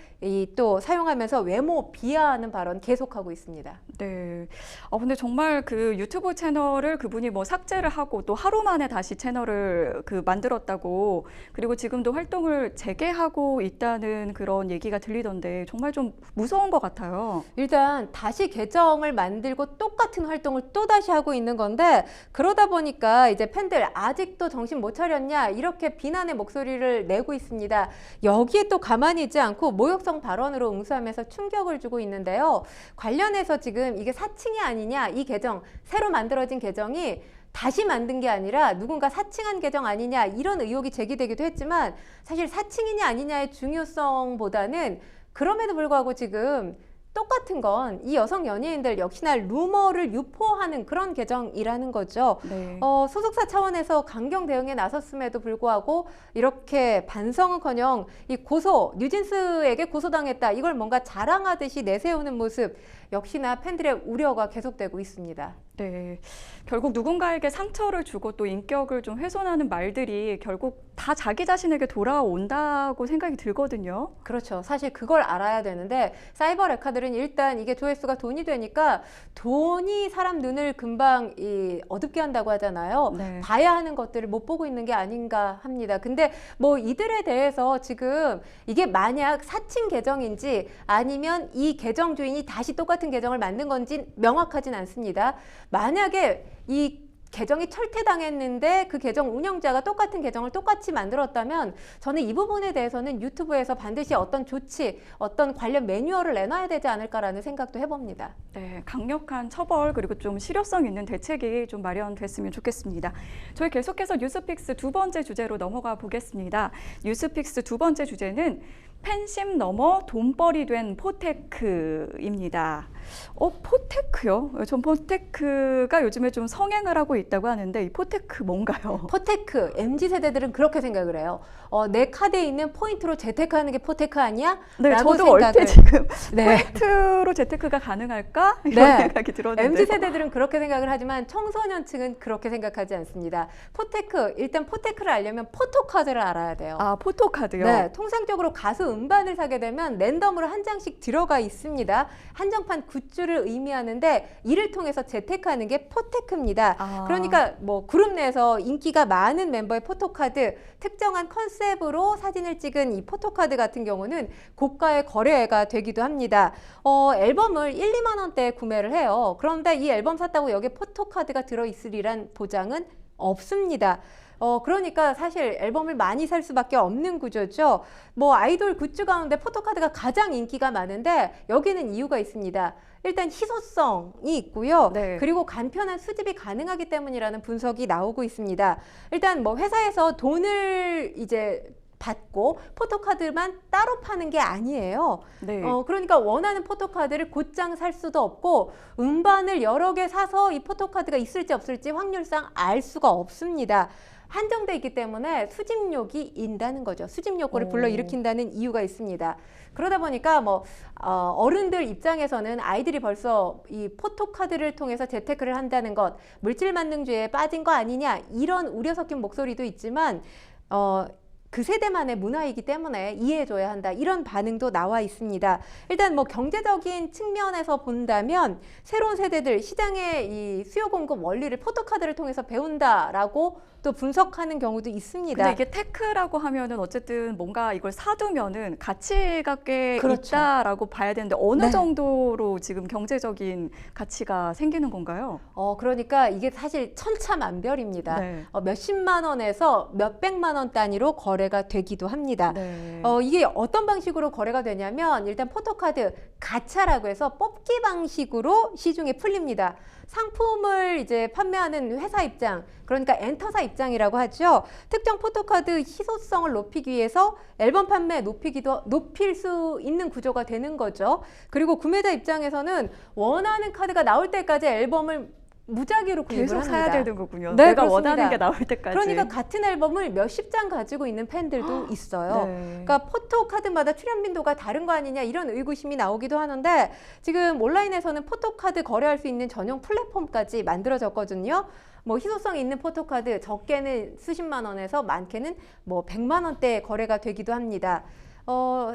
또 사용하면서 외모 비하하는 발언 계속하고 있습니다. 네. 근데 정말 그 유튜브 채널을 그분이 뭐 삭제를 하고 또 하루 만에 다시 채널을 만들었다고, 그리고 지금도 활동을 재개하고 있다는 그런 얘기가 들리던데 정말 좀 무서운 것 같아요. 일단 다시 계정을 만들고 똑같은 활동을 또 다시 하고 있는 건데, 그러다 보니까 이제 팬들 아직도 정신 못 차렸냐 이렇게 비난의 목소리를 내고 있습니다. 여기에 또 가만히 있지 않고 모욕성 발언으로 응수하면서 충격을 주고 있는데요. 관련해서 지금 이게 사칭이 아니냐, 이 계정 새로 만들어진 계정이 다시 만든 게 아니라 누군가 사칭한 계정 아니냐 이런 의혹이 제기되기도 했지만, 사실 사칭이냐 아니냐의 중요성보다는 그럼에도 불구하고 지금 똑같은 건 이 여성 연예인들 역시나 루머를 유포하는 그런 계정이라는 거죠. 네. 소속사 차원에서 강경 대응에 나섰음에도 불구하고 이렇게 반성은커녕 이 뉴진스에게 고소당했다 이걸 뭔가 자랑하듯이 내세우는 모습, 역시나 팬들의 우려가 계속되고 있습니다. 네. 결국 누군가에게 상처를 주고 또 인격을 좀 훼손하는 말들이 결국 다 자기 자신에게 돌아온다고 생각이 들거든요. 그렇죠. 사실 그걸 알아야 되는데, 사이버 레카들은 일단 이게 조회수가 돈이 되니까 돈이 사람 눈을 금방 어둡게 한다고 하잖아요. 네. 봐야 하는 것들을 못 보고 있는 게 아닌가 합니다. 근데 뭐 이들에 대해서 지금 이게 만약 사칭 계정인지 아니면 이 계정 주인이 다시 똑같은 계정을 만든 건지 명확하진 않습니다. 만약에 이 계정이 철퇴당했는데 그 계정 운영자가 똑같은 계정을 똑같이 만들었다면 저는 이 부분에 대해서는 유튜브에서 반드시 어떤 조치, 어떤 관련 매뉴얼을 내놔야 되지 않을까라는 생각도 해봅니다. 네, 강력한 처벌 그리고 좀 실효성 있는 대책이 좀 마련됐으면 좋겠습니다. 저희 계속해서 뉴스픽스 두 번째 주제로 넘어가 보겠습니다. 뉴스픽스 두 번째 주제는 팬심 넘어 돈벌이 된 포테크입니다. 포테크요? 전 포테크가 요즘에 좀 성행을 하고 있다고 하는데 이 포테크 뭔가요? 포테크, MZ세대들은 그렇게 생각을 해요. 내 카드에 있는 포인트로 재테크하는 게 포테크 아니야? 네, 라고 저도 얼핏 지금 포인트로 재테크가 가능할까? 이런 생각이 들었는데. MZ세대들은 그렇게 생각을 하지만 청소년층은 그렇게 생각하지 않습니다. 일단 포테크를 알려면 포토카드를 알아야 돼요. 아, 포토카드요? 네, 통상적으로 가수 음반을 사게 되면 랜덤으로 한 장씩 들어가 있습니다. 한정판 굿즈를 의미하는데 이를 통해서 재테크하는 게 포테크입니다. 그러니까 뭐 그룹 내에서 인기가 많은 멤버의 포토카드, 특정한 컨셉으로 사진을 찍은 이 포토카드 같은 경우는 고가의 거래가 되기도 합니다. 앨범을 1, 2만 원대에 구매를 해요. 그런데 이 앨범 샀다고 여기에 포토카드가 들어있으리란 보장은 없습니다. 그러니까 사실 앨범을 많이 살 수밖에 없는 구조죠. 뭐 아이돌 굿즈 가운데 포토카드가 가장 인기가 많은데 여기는 이유가 있습니다. 일단 희소성이 있고요. 네. 그리고 간편한 수집이 가능하기 때문이라는 분석이 나오고 있습니다. 일단 뭐 회사에서 돈을 이제 받고 포토카드만 따로 파는 게 아니에요. 네. 그러니까 원하는 포토카드를 곧장 살 수도 없고 음반을 여러 개 사서 이 포토카드가 있을지 없을지 확률상 알 수가 없습니다. 한정돼 있기 때문에 수집욕이 인다는 거죠. 수집 욕구를 오. 불러일으킨다는 이유가 있습니다. 그러다 보니까 뭐 어른들 입장에서는 아이들이 벌써 이 포토카드를 통해서 재테크를 한다는 것, 물질 만능주의에 빠진 거 아니냐 이런 우려 섞인 목소리도 있지만 그 세대만의 문화이기 때문에 이해해줘야 한다 이런 반응도 나와 있습니다. 일단 뭐 경제적인 측면에서 본다면 새로운 세대들 시장의 이 수요 공급 원리를 포토카드를 통해서 배운다라고 또 분석하는 경우도 있습니다. 근데 이게 테크라고 하면은 어쨌든 뭔가 이걸 사두면은 가치가 꽤 그렇죠. 있다라고 봐야 되는데 어느 네. 정도로 지금 경제적인 가치가 생기는 건가요? 그러니까 이게 사실 천차만별입니다. 네. 몇십만 원에서 몇백만 원 단위로 거래가 되기도 합니다. 네. 이게 어떤 방식으로 거래가 되냐면 일단 포토카드 가차라고 해서 뽑기 방식으로 시중에 풀립니다. 상품을 이제 판매하는 회사 입장, 그러니까 엔터사 입장이라고 하죠. 특정 포토카드 희소성을 높이기 위해서 앨범 판매 높일 수 있는 구조가 되는 거죠. 그리고 구매자 입장에서는 원하는 카드가 나올 때까지 앨범을 무작위로 구입을 계속 합니다. 사야 되는 거군요. 네, 내가 그렇습니다. 원하는 게 나올 때까지. 그러니까 같은 앨범을 몇십 장 가지고 있는 팬들도 있어요. 네. 그러니까 포토카드마다 출연 빈도가 다른 거 아니냐 이런 의구심이 나오기도 하는데 지금 온라인에서는 포토카드 거래할 수 있는 전용 플랫폼까지 만들어졌거든요. 뭐 희소성이 있는 포토카드 적게는 수십만 원에서 많게는 뭐 100만 원대 거래가 되기도 합니다.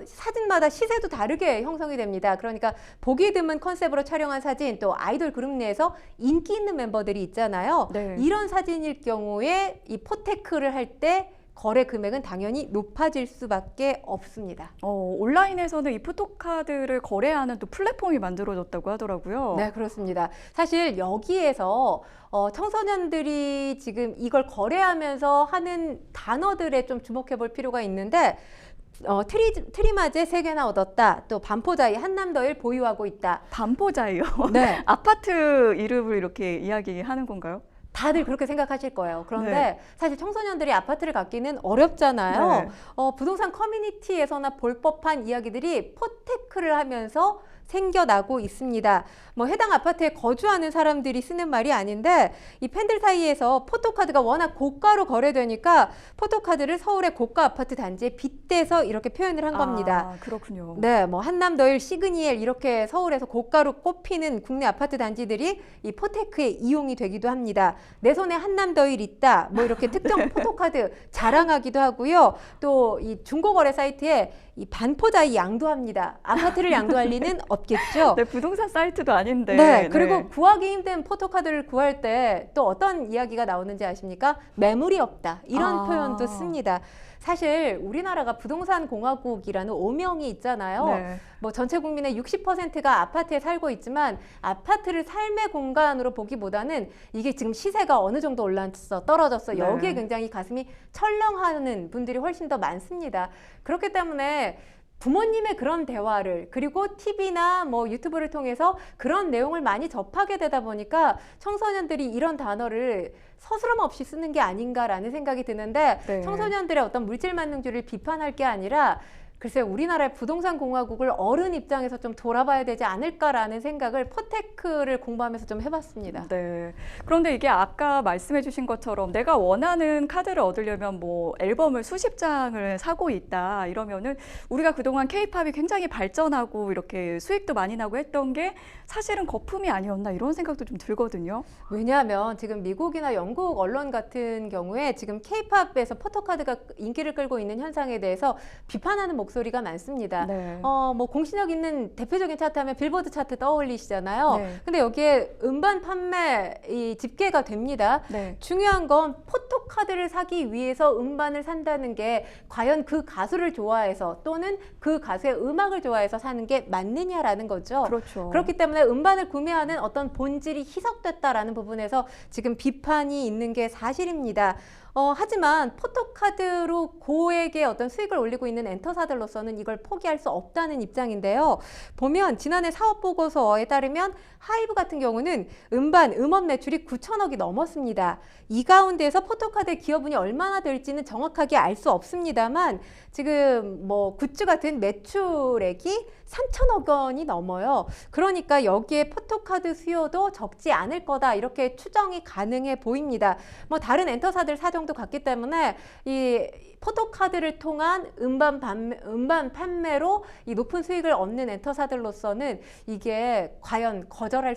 사진마다 시세도 다르게 형성이 됩니다. 그러니까 보기 드문 컨셉으로 촬영한 사진, 또 아이돌 그룹 내에서 인기 있는 멤버들이 있잖아요. 네. 이런 사진일 경우에 이 포테크를 할 때 거래 금액은 당연히 높아질 수밖에 없습니다. 온라인에서는 이 포토카드를 거래하는 또 플랫폼이 만들어졌다고 하더라고요. 네, 그렇습니다. 사실 여기에서 청소년들이 지금 이걸 거래하면서 하는 단어들에 좀 주목해 볼 필요가 있는데 트리마제 3개나 얻었다. 또 반포자이 한남더일 보유하고 있다. 반포자이요? 네. 아파트 이름을 이렇게 이야기하는 건가요? 다들 그렇게 생각하실 거예요. 그런데 네. 사실 청소년들이 아파트를 갖기는 어렵잖아요. 네. 부동산 커뮤니티에서나 볼 법한 이야기들이 포테크를 하면서 생겨나고 있습니다. 뭐 해당 아파트에 거주하는 사람들이 쓰는 말이 아닌데 이 팬들 사이에서 포토카드가 워낙 고가로 거래되니까 포토카드를 서울의 고가 아파트 단지에 빗대서 이렇게 표현을 한 겁니다. 그렇군요. 네, 뭐 한남더일, 시그니엘 이렇게 서울에서 고가로 꼽히는 국내 아파트 단지들이 이 포테크에 이용이 되기도 합니다. 내 손에 한남더일 있다, 뭐 이렇게 특정 포토카드 자랑하기도 하고요. 또 이 중고거래 사이트에 이 반포자이 양도합니다. 아파트를 양도할 리는 없겠죠. 네, 부동산 사이트도 아닌데. 네, 그리고 구하기 힘든 포토카드를 구할 때 또 어떤 이야기가 나오는지 아십니까? 매물이 없다. 이런 표현도 씁니다. 사실 우리나라가 부동산 공화국이라는 오명이 있잖아요. 네. 뭐 전체 국민의 60%가 아파트에 살고 있지만 아파트를 삶의 공간으로 보기보다는 이게 지금 시세가 어느 정도 올랐어, 떨어졌어. 네. 여기에 굉장히 가슴이 철렁하는 분들이 훨씬 더 많습니다. 그렇기 때문에 부모님의 그런 대화를 그리고 TV나 뭐 유튜브를 통해서 그런 내용을 많이 접하게 되다 보니까 청소년들이 이런 단어를 서스럼 없이 쓰는 게 아닌가라는 생각이 드는데 네. 청소년들의 어떤 물질 만능주의를 비판할 게 아니라 글쎄 우리나라의 부동산 공화국을 어른 입장에서 좀 돌아봐야 되지 않을까라는 생각을 포테크를 공부하면서 좀 해봤습니다. 네. 그런데 이게 아까 말씀해 주신 것처럼 내가 원하는 카드를 얻으려면 뭐 앨범을 수십 장을 사고 있다 이러면은 우리가 그동안 케이팝이 굉장히 발전하고 이렇게 수익도 많이 나고 했던 게 사실은 거품이 아니었나 이런 생각도 좀 들거든요. 왜냐하면 지금 미국이나 영국 언론 같은 경우에 지금 케이팝에서 포토카드가 인기를 끌고 있는 현상에 대해서 비판하는 목소리가 많습니다. 네. 뭐 공신력 있는 대표적인 차트 하면 빌보드 차트 떠올리시잖아요. 네. 근데 여기에 음반 판매 이 집계가 됩니다. 네. 중요한 건 포토카드를 사기 위해서 음반을 산다는 게 과연 그 가수를 좋아해서 또는 그 가수의 음악을 좋아해서 사는 게 맞느냐라는 거죠. 그렇죠. 그렇기 때문에 음반을 구매하는 어떤 본질이 희석됐다라는 부분에서 지금 비판이 있는 게 사실입니다. 하지만 포토카드로 고액의 어떤 수익을 올리고 있는 엔터사들로서는 이걸 포기할 수 없다는 입장인데요. 보면 지난해 사업보고서에 따르면 하이브 같은 경우는 음반, 음원 매출이 9천억이 넘었습니다. 이 가운데에서 포토카드 포토카드의 기여분이 얼마나 될지는 정확하게 알 수 없습니다만 지금 뭐 굿즈 같은 매출액이 3천억 원이 넘어요. 그러니까 여기에 포토카드 수요도 적지 않을 거다 이렇게 추정이 가능해 보입니다. 뭐 다른 엔터사들 사정도 같기 때문에 이 포토카드를 통한 음반 판매로 이 높은 수익을 얻는 엔터사들로서는 이게 과연 근절할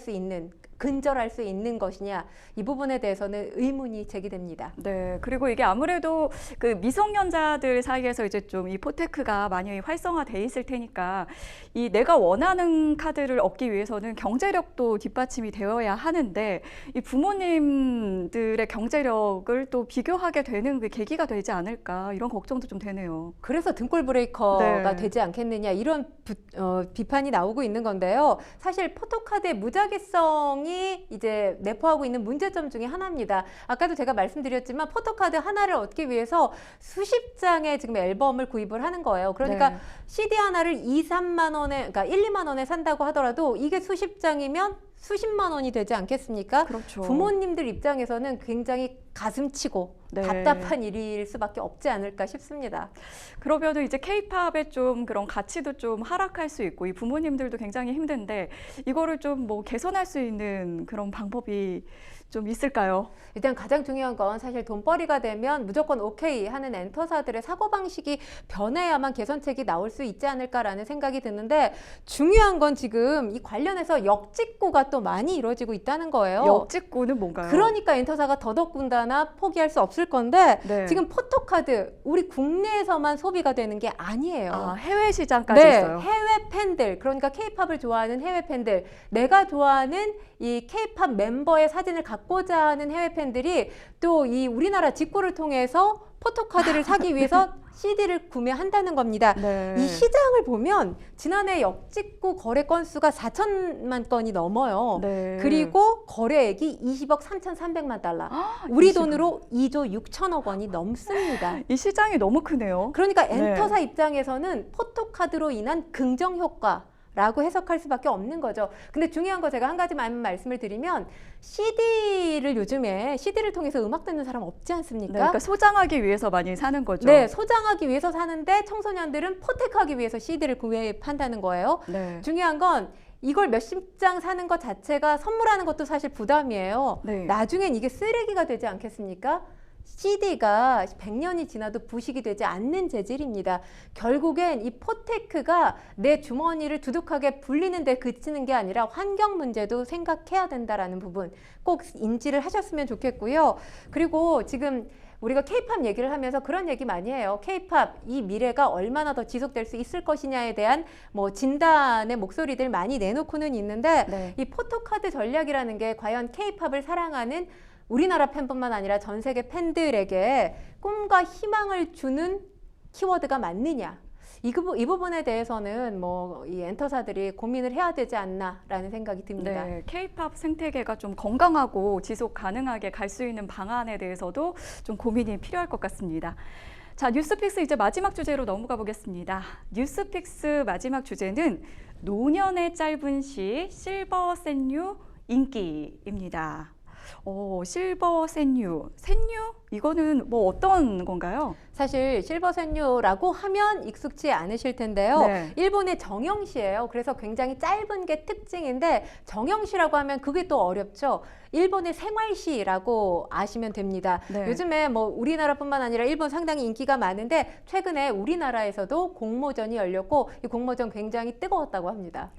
수 있는 것이냐, 이 부분에 대해서는 의문이 제기됩니다. 네, 그리고 이게 아무래도 그 미성년자들 사이에서 이제 좀 이 포테크가 많이 활성화돼 있을 테니까 이 내가 원하는 카드를 얻기 위해서는 경제력도 뒷받침이 되어야 하는데 이 부모님들의 경제력을 또 비교하게 되는 그 계기가 되지 않을까 이런 걱정도 좀 되네요. 그래서 등골 브레이커가 네. 되지 않겠느냐 이런 비판이 나오고 있는 건데요. 사실 포토카드의 무작위성이 이제 내포하고 있는 문제점 중에 하나입니다. 아까도 제가 말씀드렸지만 포토카드 하나를 얻기 위해서 수십 장의 지금 앨범을 구입을 하는 거예요. 그러니까 네. CD 하나를 2, 3만 원에, 그러니까 1, 2만 원에 산다고 하더라도 이게 수십 장이면 수십만 원이 되지 않겠습니까? 그렇죠. 부모님들 입장에서는 굉장히 가슴치고 네. 답답한 일일 수밖에 없지 않을까 싶습니다. 그러면은 이제 케이팝의 좀 그런 가치도 좀 하락할 수 있고 이 부모님들도 굉장히 힘든데 이거를 좀 뭐 개선할 수 있는 그런 방법이 좀 있을까요? 일단 가장 중요한 건 사실 돈벌이가 되면 무조건 오케이 하는 엔터사들의 사고방식이 변해야만 개선책이 나올 수 있지 않을까라는 생각이 드는데 중요한 건 지금 이 관련해서 역직구가 또 많이 이루어지고 있다는 거예요. 역직구는 뭔가요? 그러니까 엔터사가 더더군다나 포기할 수 없을 건데 네. 지금 포토카드 우리 국내에서만 소비가 되는 게 아니에요. 아, 해외 시장까지 네, 있어요. 해외 팬들, 그러니까 케이팝을 좋아하는 해외 팬들, 내가 좋아하는 이 케이팝 멤버의 사진을 갖고자 하는 해외 팬들이 또 이 우리나라 직구를 통해서 포토카드를 사기 위해서 CD를 구매한다는 겁니다. 네. 이 시장을 보면 지난해 역직구 거래 건수가 4천만 건이 넘어요. 네. 그리고 거래액이 20억 3,300만 달러. 우리 20억. 돈으로 2조 6천억 원이 넘습니다. 이 시장이 너무 크네요. 그러니까 네. 엔터사 입장에서는 포토카드로 인한 긍정 효과라고 해석할 수밖에 없는 거죠. 근데 중요한 거 제가 한 가지만 말씀을 드리면 CD를 요즘에 CD를 통해서 음악 듣는 사람 없지 않습니까? 네, 그러니까 소장하기 위해서 많이 사는 거죠. 네, 소장하기 위해서 사는데 청소년들은 포텍하기 위해서 CD를 구매한다는 거예요. 네. 중요한 건 이걸 몇십 장 사는 것 자체가 선물하는 것도 사실 부담이에요. 네. 나중엔 이게 쓰레기가 되지 않겠습니까? CD가 100년이 지나도 부식이 되지 않는 재질입니다. 결국엔 이 포테크가 내 주머니를 두둑하게 불리는 데 그치는 게 아니라 환경 문제도 생각해야 된다라는 부분 꼭 인지를 하셨으면 좋겠고요. 그리고 지금 우리가 케이팝 얘기를 하면서 그런 얘기 많이 해요. 케이팝 이 미래가 얼마나 더 지속될 수 있을 것이냐에 대한 뭐 진단의 목소리들 많이 내놓고는 있는데 네. 이 포토카드 전략이라는 게 과연 케이팝을 사랑하는 우리나라 팬뿐만 아니라 전 세계 팬들에게 꿈과 희망을 주는 키워드가 맞느냐? 이 부분에 대해서는 뭐 이 엔터사들이 고민을 해야 되지 않나라는 생각이 듭니다. 네, K-팝 생태계가 좀 건강하고 지속 가능하게 갈 수 있는 방안에 대해서도 좀 고민이 필요할 것 같습니다. 자, 뉴스픽스 이제 마지막 주제로 넘어가 보겠습니다. 뉴스픽스 마지막 주제는 노년의 짧은 시 실버 샌유 인기입니다. 실버 샌유, 샌유? 이거는 뭐 어떤 건가요? 사실 실버 샌유라고 하면 익숙치 않으실 텐데요. 네. 일본의 정형시예요. 그래서 굉장히 짧은 게 특징인데 정형시라고 하면 그게 또 어렵죠. 일본의 생활시라고 아시면 됩니다. 네. 요즘에 뭐 우리나라뿐만 아니라 일본 상당히 인기가 많은데 최근에 우리나라에서도 공모전이 열렸고 이 공모전 굉장히 뜨거웠다고 합니다.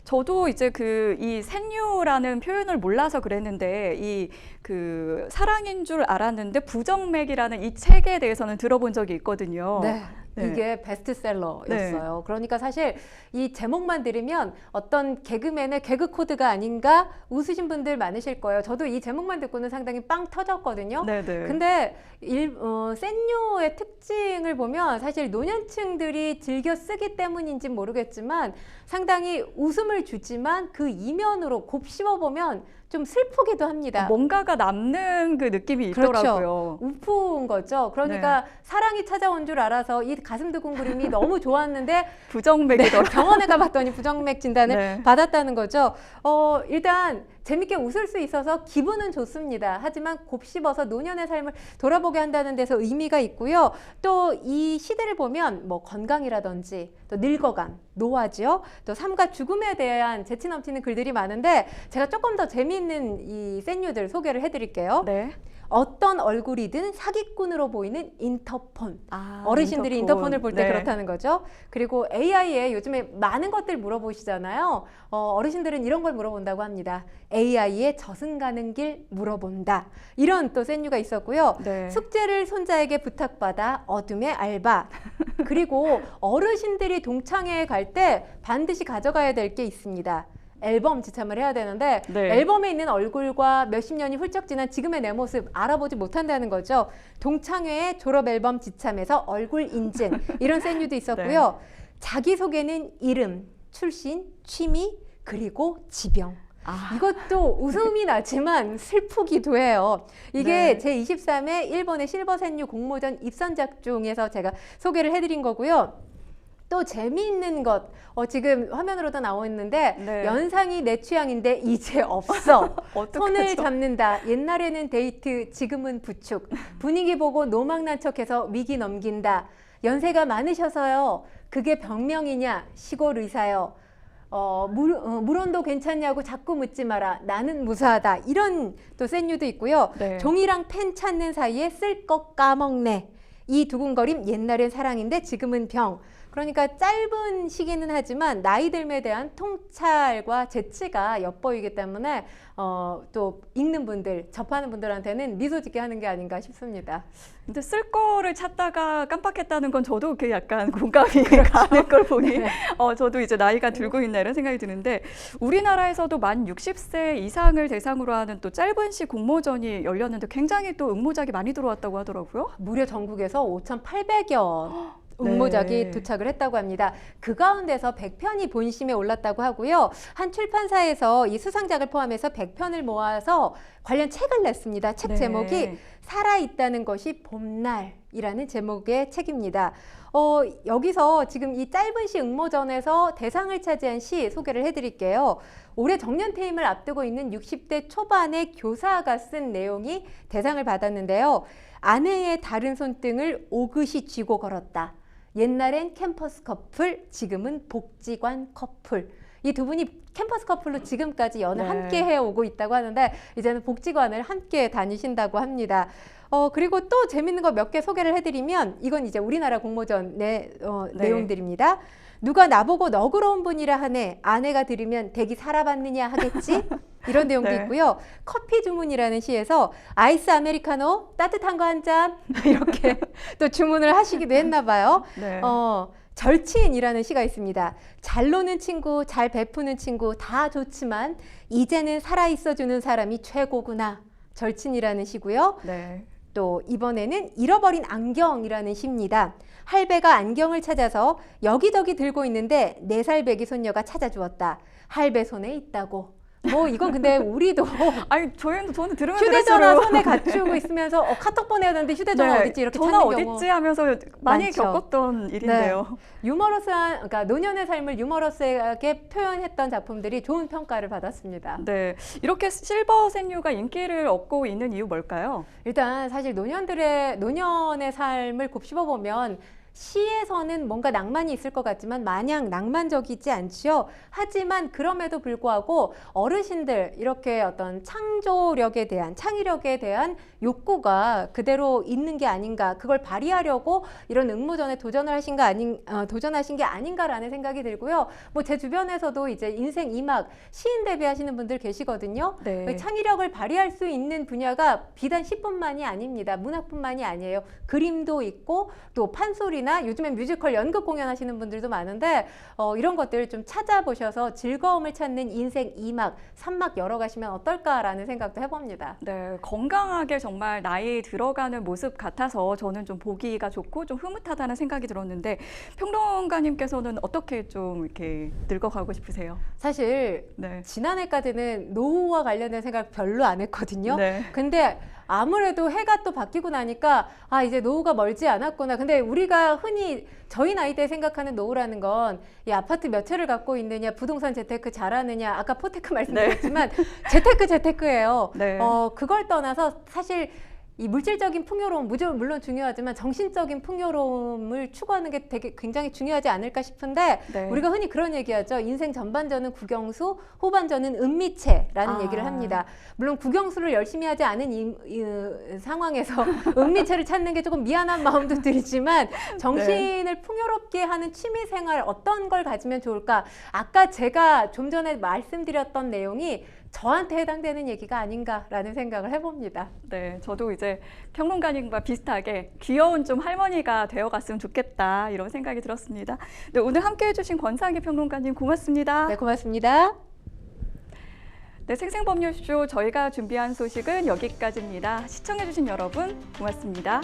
저도 이제 이 샌유라는 표현을 몰라서 그랬는데 그 사랑인 줄 알았는데 부정맥이라는 이 책에 대해서는 들어본 적이 있거든요. 네. 네. 이게 베스트셀러였어요. 네. 그러니까 사실 이 제목만 들으면 어떤 개그맨의 개그 코드가 아닌가 웃으신 분들 많으실 거예요. 저도 이 제목만 듣고는 상당히 빵 터졌거든요. 네네. 근데 샌유의 특징을 보면 사실 노년층들이 즐겨 쓰기 때문인지 모르겠지만 상당히 웃음을 주지만 그 이면으로 곱씹어 보면 좀 슬프기도 합니다. 뭔가가 남는 그 느낌이 그렇죠. 있더라고요. 우프운 거죠. 그러니까 사랑이 찾아온 줄 알아서 이 가슴 두근거림이 너무 좋았는데 부정맥이더라고요. 병원에 가봤더니 부정맥 진단을 네. 받았다는 거죠. 일단 재밌게 웃을 수 있어서 기분은 좋습니다. 하지만 곱씹어서 노년의 삶을 돌아보게 한다는 데서 의미가 있고요. 또 이 시대를 보면 뭐 건강이라든지 또 늙어감, 노화죠. 또 삶과 죽음에 대한 재치 넘치는 글들이 많은데 제가 조금 더 재미있는 이 센뉴들 소개를 해드릴게요. 네. 어떤 얼굴이든 사기꾼으로 보이는 인터폰. 아, 어르신들이 인터폰을 볼 때 네. 그렇다는 거죠. 그리고 AI에 요즘에 많은 것들 물어보시잖아요. 어르신들은 이런 걸 물어본다고 합니다. AI에 저승 가는 길 물어본다. 이런 또 센유가 있었고요. 네. 숙제를 손자에게 부탁받아 어둠의 알바. 그리고 어르신들이 동창회에 갈 때 반드시 가져가야 될 게 있습니다. 앨범 지참을 해야 되는데 네. 앨범에 있는 얼굴과 몇십 년이 훌쩍 지난 지금의 내 모습 알아보지 못한다는 거죠. 동창회의 졸업 앨범 지참에서 얼굴 인증 이런 센유도 있었고요. 자기소개는 이름, 출신, 취미, 그리고 지병. 아, 이것도 웃음이 나지만 슬프기도 해요. 이게 네. 제23회 일본의 실버센유 공모전 입선작 중에서 제가 소개를 해드린 거고요. 또 재미있는 것, 지금 화면으로도 나와 있는데 네. 연상이 내 취향인데 이제 없어. 어떡하죠? 손을 잡는다. 옛날에는 데이트, 지금은 부축. 분위기 보고 노망난 척해서 위기 넘긴다. 연세가 많으셔서요. 그게 병명이냐? 시골 의사요. 물온도 괜찮냐고 자꾸 묻지 마라. 나는 무사하다. 이런 또 센유도 있고요. 네. 종이랑 펜 찾는 사이에 쓸 것 까먹네. 이 두근거림 옛날엔 사랑인데 지금은 병. 그러니까 짧은 시기는 하지만 나이 듦에 대한 통찰과 재치가 엿보이기 때문에 또 읽는 분들, 접하는 분들한테는 미소 짓게 하는 게 아닌가 싶습니다. 근데 쓸 거를 찾다가 깜빡했다는 건 저도 그 약간 공감이 가는 걸 보니 네. 저도 이제 나이가 들고 있나 이런 생각이 드는데 우리나라에서도 만 60세 이상을 대상으로 하는 또 짧은 시 공모전이 열렸는데 굉장히 또 응모작이 많이 들어왔다고 하더라고요. 무려 전국에서 5,800여 응모작이 네. 도착을 했다고 합니다. 그 가운데서 100편이 본심에 올랐다고 하고요. 한 출판사에서 이 수상작을 포함해서 100편을 모아서 관련 책을 냈습니다. 책 네. 제목이 살아있다는 것이 봄날이라는 제목의 책입니다. 여기서 지금 이 짧은 시 응모전에서 대상을 차지한 시 소개를 해드릴게요. 올해 정년퇴임을 앞두고 있는 60대 초반의 교사가 쓴 내용이 대상을 받았는데요. 아내의 다른 손등을 오긋이 쥐고 걸었다. 옛날엔 캠퍼스 커플, 지금은 복지관 커플. 이 두 분이 캠퍼스 커플로 지금까지 연을 네. 함께 해오고 있다고 하는데 이제는 복지관을 함께 다니신다고 합니다. 그리고 또 재밌는 거 몇 개 소개를 해드리면 이건 이제 우리나라 공모전 네. 내용들입니다. 누가 나보고 너그러운 분이라 하네. 아내가 들으면 댁이 살아봤느냐 하겠지? 이런 내용도 네. 있고요. 커피 주문이라는 시에서 아이스 아메리카노 따뜻한 거 한 잔 이렇게 또 주문을 하시기도 했나 봐요. 네. 절친이라는 시가 있습니다. 잘 노는 친구, 잘 베푸는 친구 다 좋지만 이제는 살아있어주는 사람이 최고구나. 절친이라는 시고요. 네. 또 이번에는 잃어버린 안경이라는 시입니다. 할배가 안경을 찾아서 여기저기 들고 있는데 4살 배기 손녀가 찾아주었다. 할배 손에 있다고. 뭐 이건 근데 우리도 아니 저는 들으면 휴대전화 들을수록 손에 갖추고 있으면 카톡 보내야 되는데 휴대전화 네, 어딨지 이렇게 전화 찾는 경우 어딨지 하면서 많이 많죠. 겪었던 일인데요. 유머러스한 그러니까 노년의 삶을 유머러스하게 표현했던 작품들이 좋은 평가를 받았습니다. 네, 이렇게 실버 생유가 인기를 얻고 있는 이유 뭘까요? 일단 사실 노년의 삶을 곱씹어 보면 시에서는 뭔가 낭만이 있을 것 같지만 마냥 낭만적이지 않지요. 하지만 그럼에도 불구하고 어르신들 이렇게 어떤 창조력에 대한 창의력에 대한 욕구가 그대로 있는 게 아닌가, 그걸 발휘하려고 이런 응모전에 도전하신 게 아닌가라는 생각이 들고요. 뭐 제 주변에서도 이제 인생 2막 시인 데뷔하시는 분들 계시거든요. 네. 창의력을 발휘할 수 있는 분야가 비단 시뿐만이 아닙니다. 문학뿐만이 아니에요. 그림도 있고 또 판소리나 요즘엔 뮤지컬 연극 공연하시는 분들도 많은데 이런 것들 좀 찾아보셔서 즐거움을 찾는 인생 2막, 3막 열어가시면 어떨까라는 생각도 해봅니다. 네, 건강하게 정말 나이 들어가는 모습 같아서 저는 좀 보기가 좋고 좀 흐뭇하다는 생각이 들었는데 평론가님께서는 어떻게 좀 이렇게 늙어가고 싶으세요? 사실 네. 지난해까지는 노후와 관련된 생각 별로 안 했거든요. 네. 근데 아무래도 해가 또 바뀌고 나니까 아, 이제 노후가 멀지 않았구나. 근데 우리가 흔히 저희 나이대에 생각하는 노후라는 건 이 아파트 몇 채를 갖고 있느냐, 부동산 재테크 잘하느냐, 아까 포테크 말씀드렸지만 재테크예요. 네. 그걸 떠나서 사실 이 물질적인 풍요로움 물론 중요하지만 정신적인 풍요로움을 추구하는 게 되게 굉장히 중요하지 않을까 싶은데 네. 우리가 흔히 그런 얘기하죠. 인생 전반전은 국영수, 후반전은 은미채라는 얘기를 합니다. 물론 국영수를 열심히 하지 않은 이 상황에서 은미채를 찾는 게 조금 미안한 마음도 들지만 정신을 풍요롭게 하는 취미생활 어떤 걸 가지면 좋을까? 아까 제가 좀 전에 말씀드렸던 내용이 저한테 해당되는 얘기가 아닌가라는 생각을 해봅니다. 네, 저도 이제 평론가님과 비슷하게 귀여운 좀 할머니가 되어갔으면 좋겠다 이런 생각이 들었습니다. 네, 오늘 함께해 주신 권상희 평론가님 고맙습니다. 네, 고맙습니다. 네, 생생법률쇼 저희가 준비한 소식은 여기까지입니다. 시청해 주신 여러분 고맙습니다.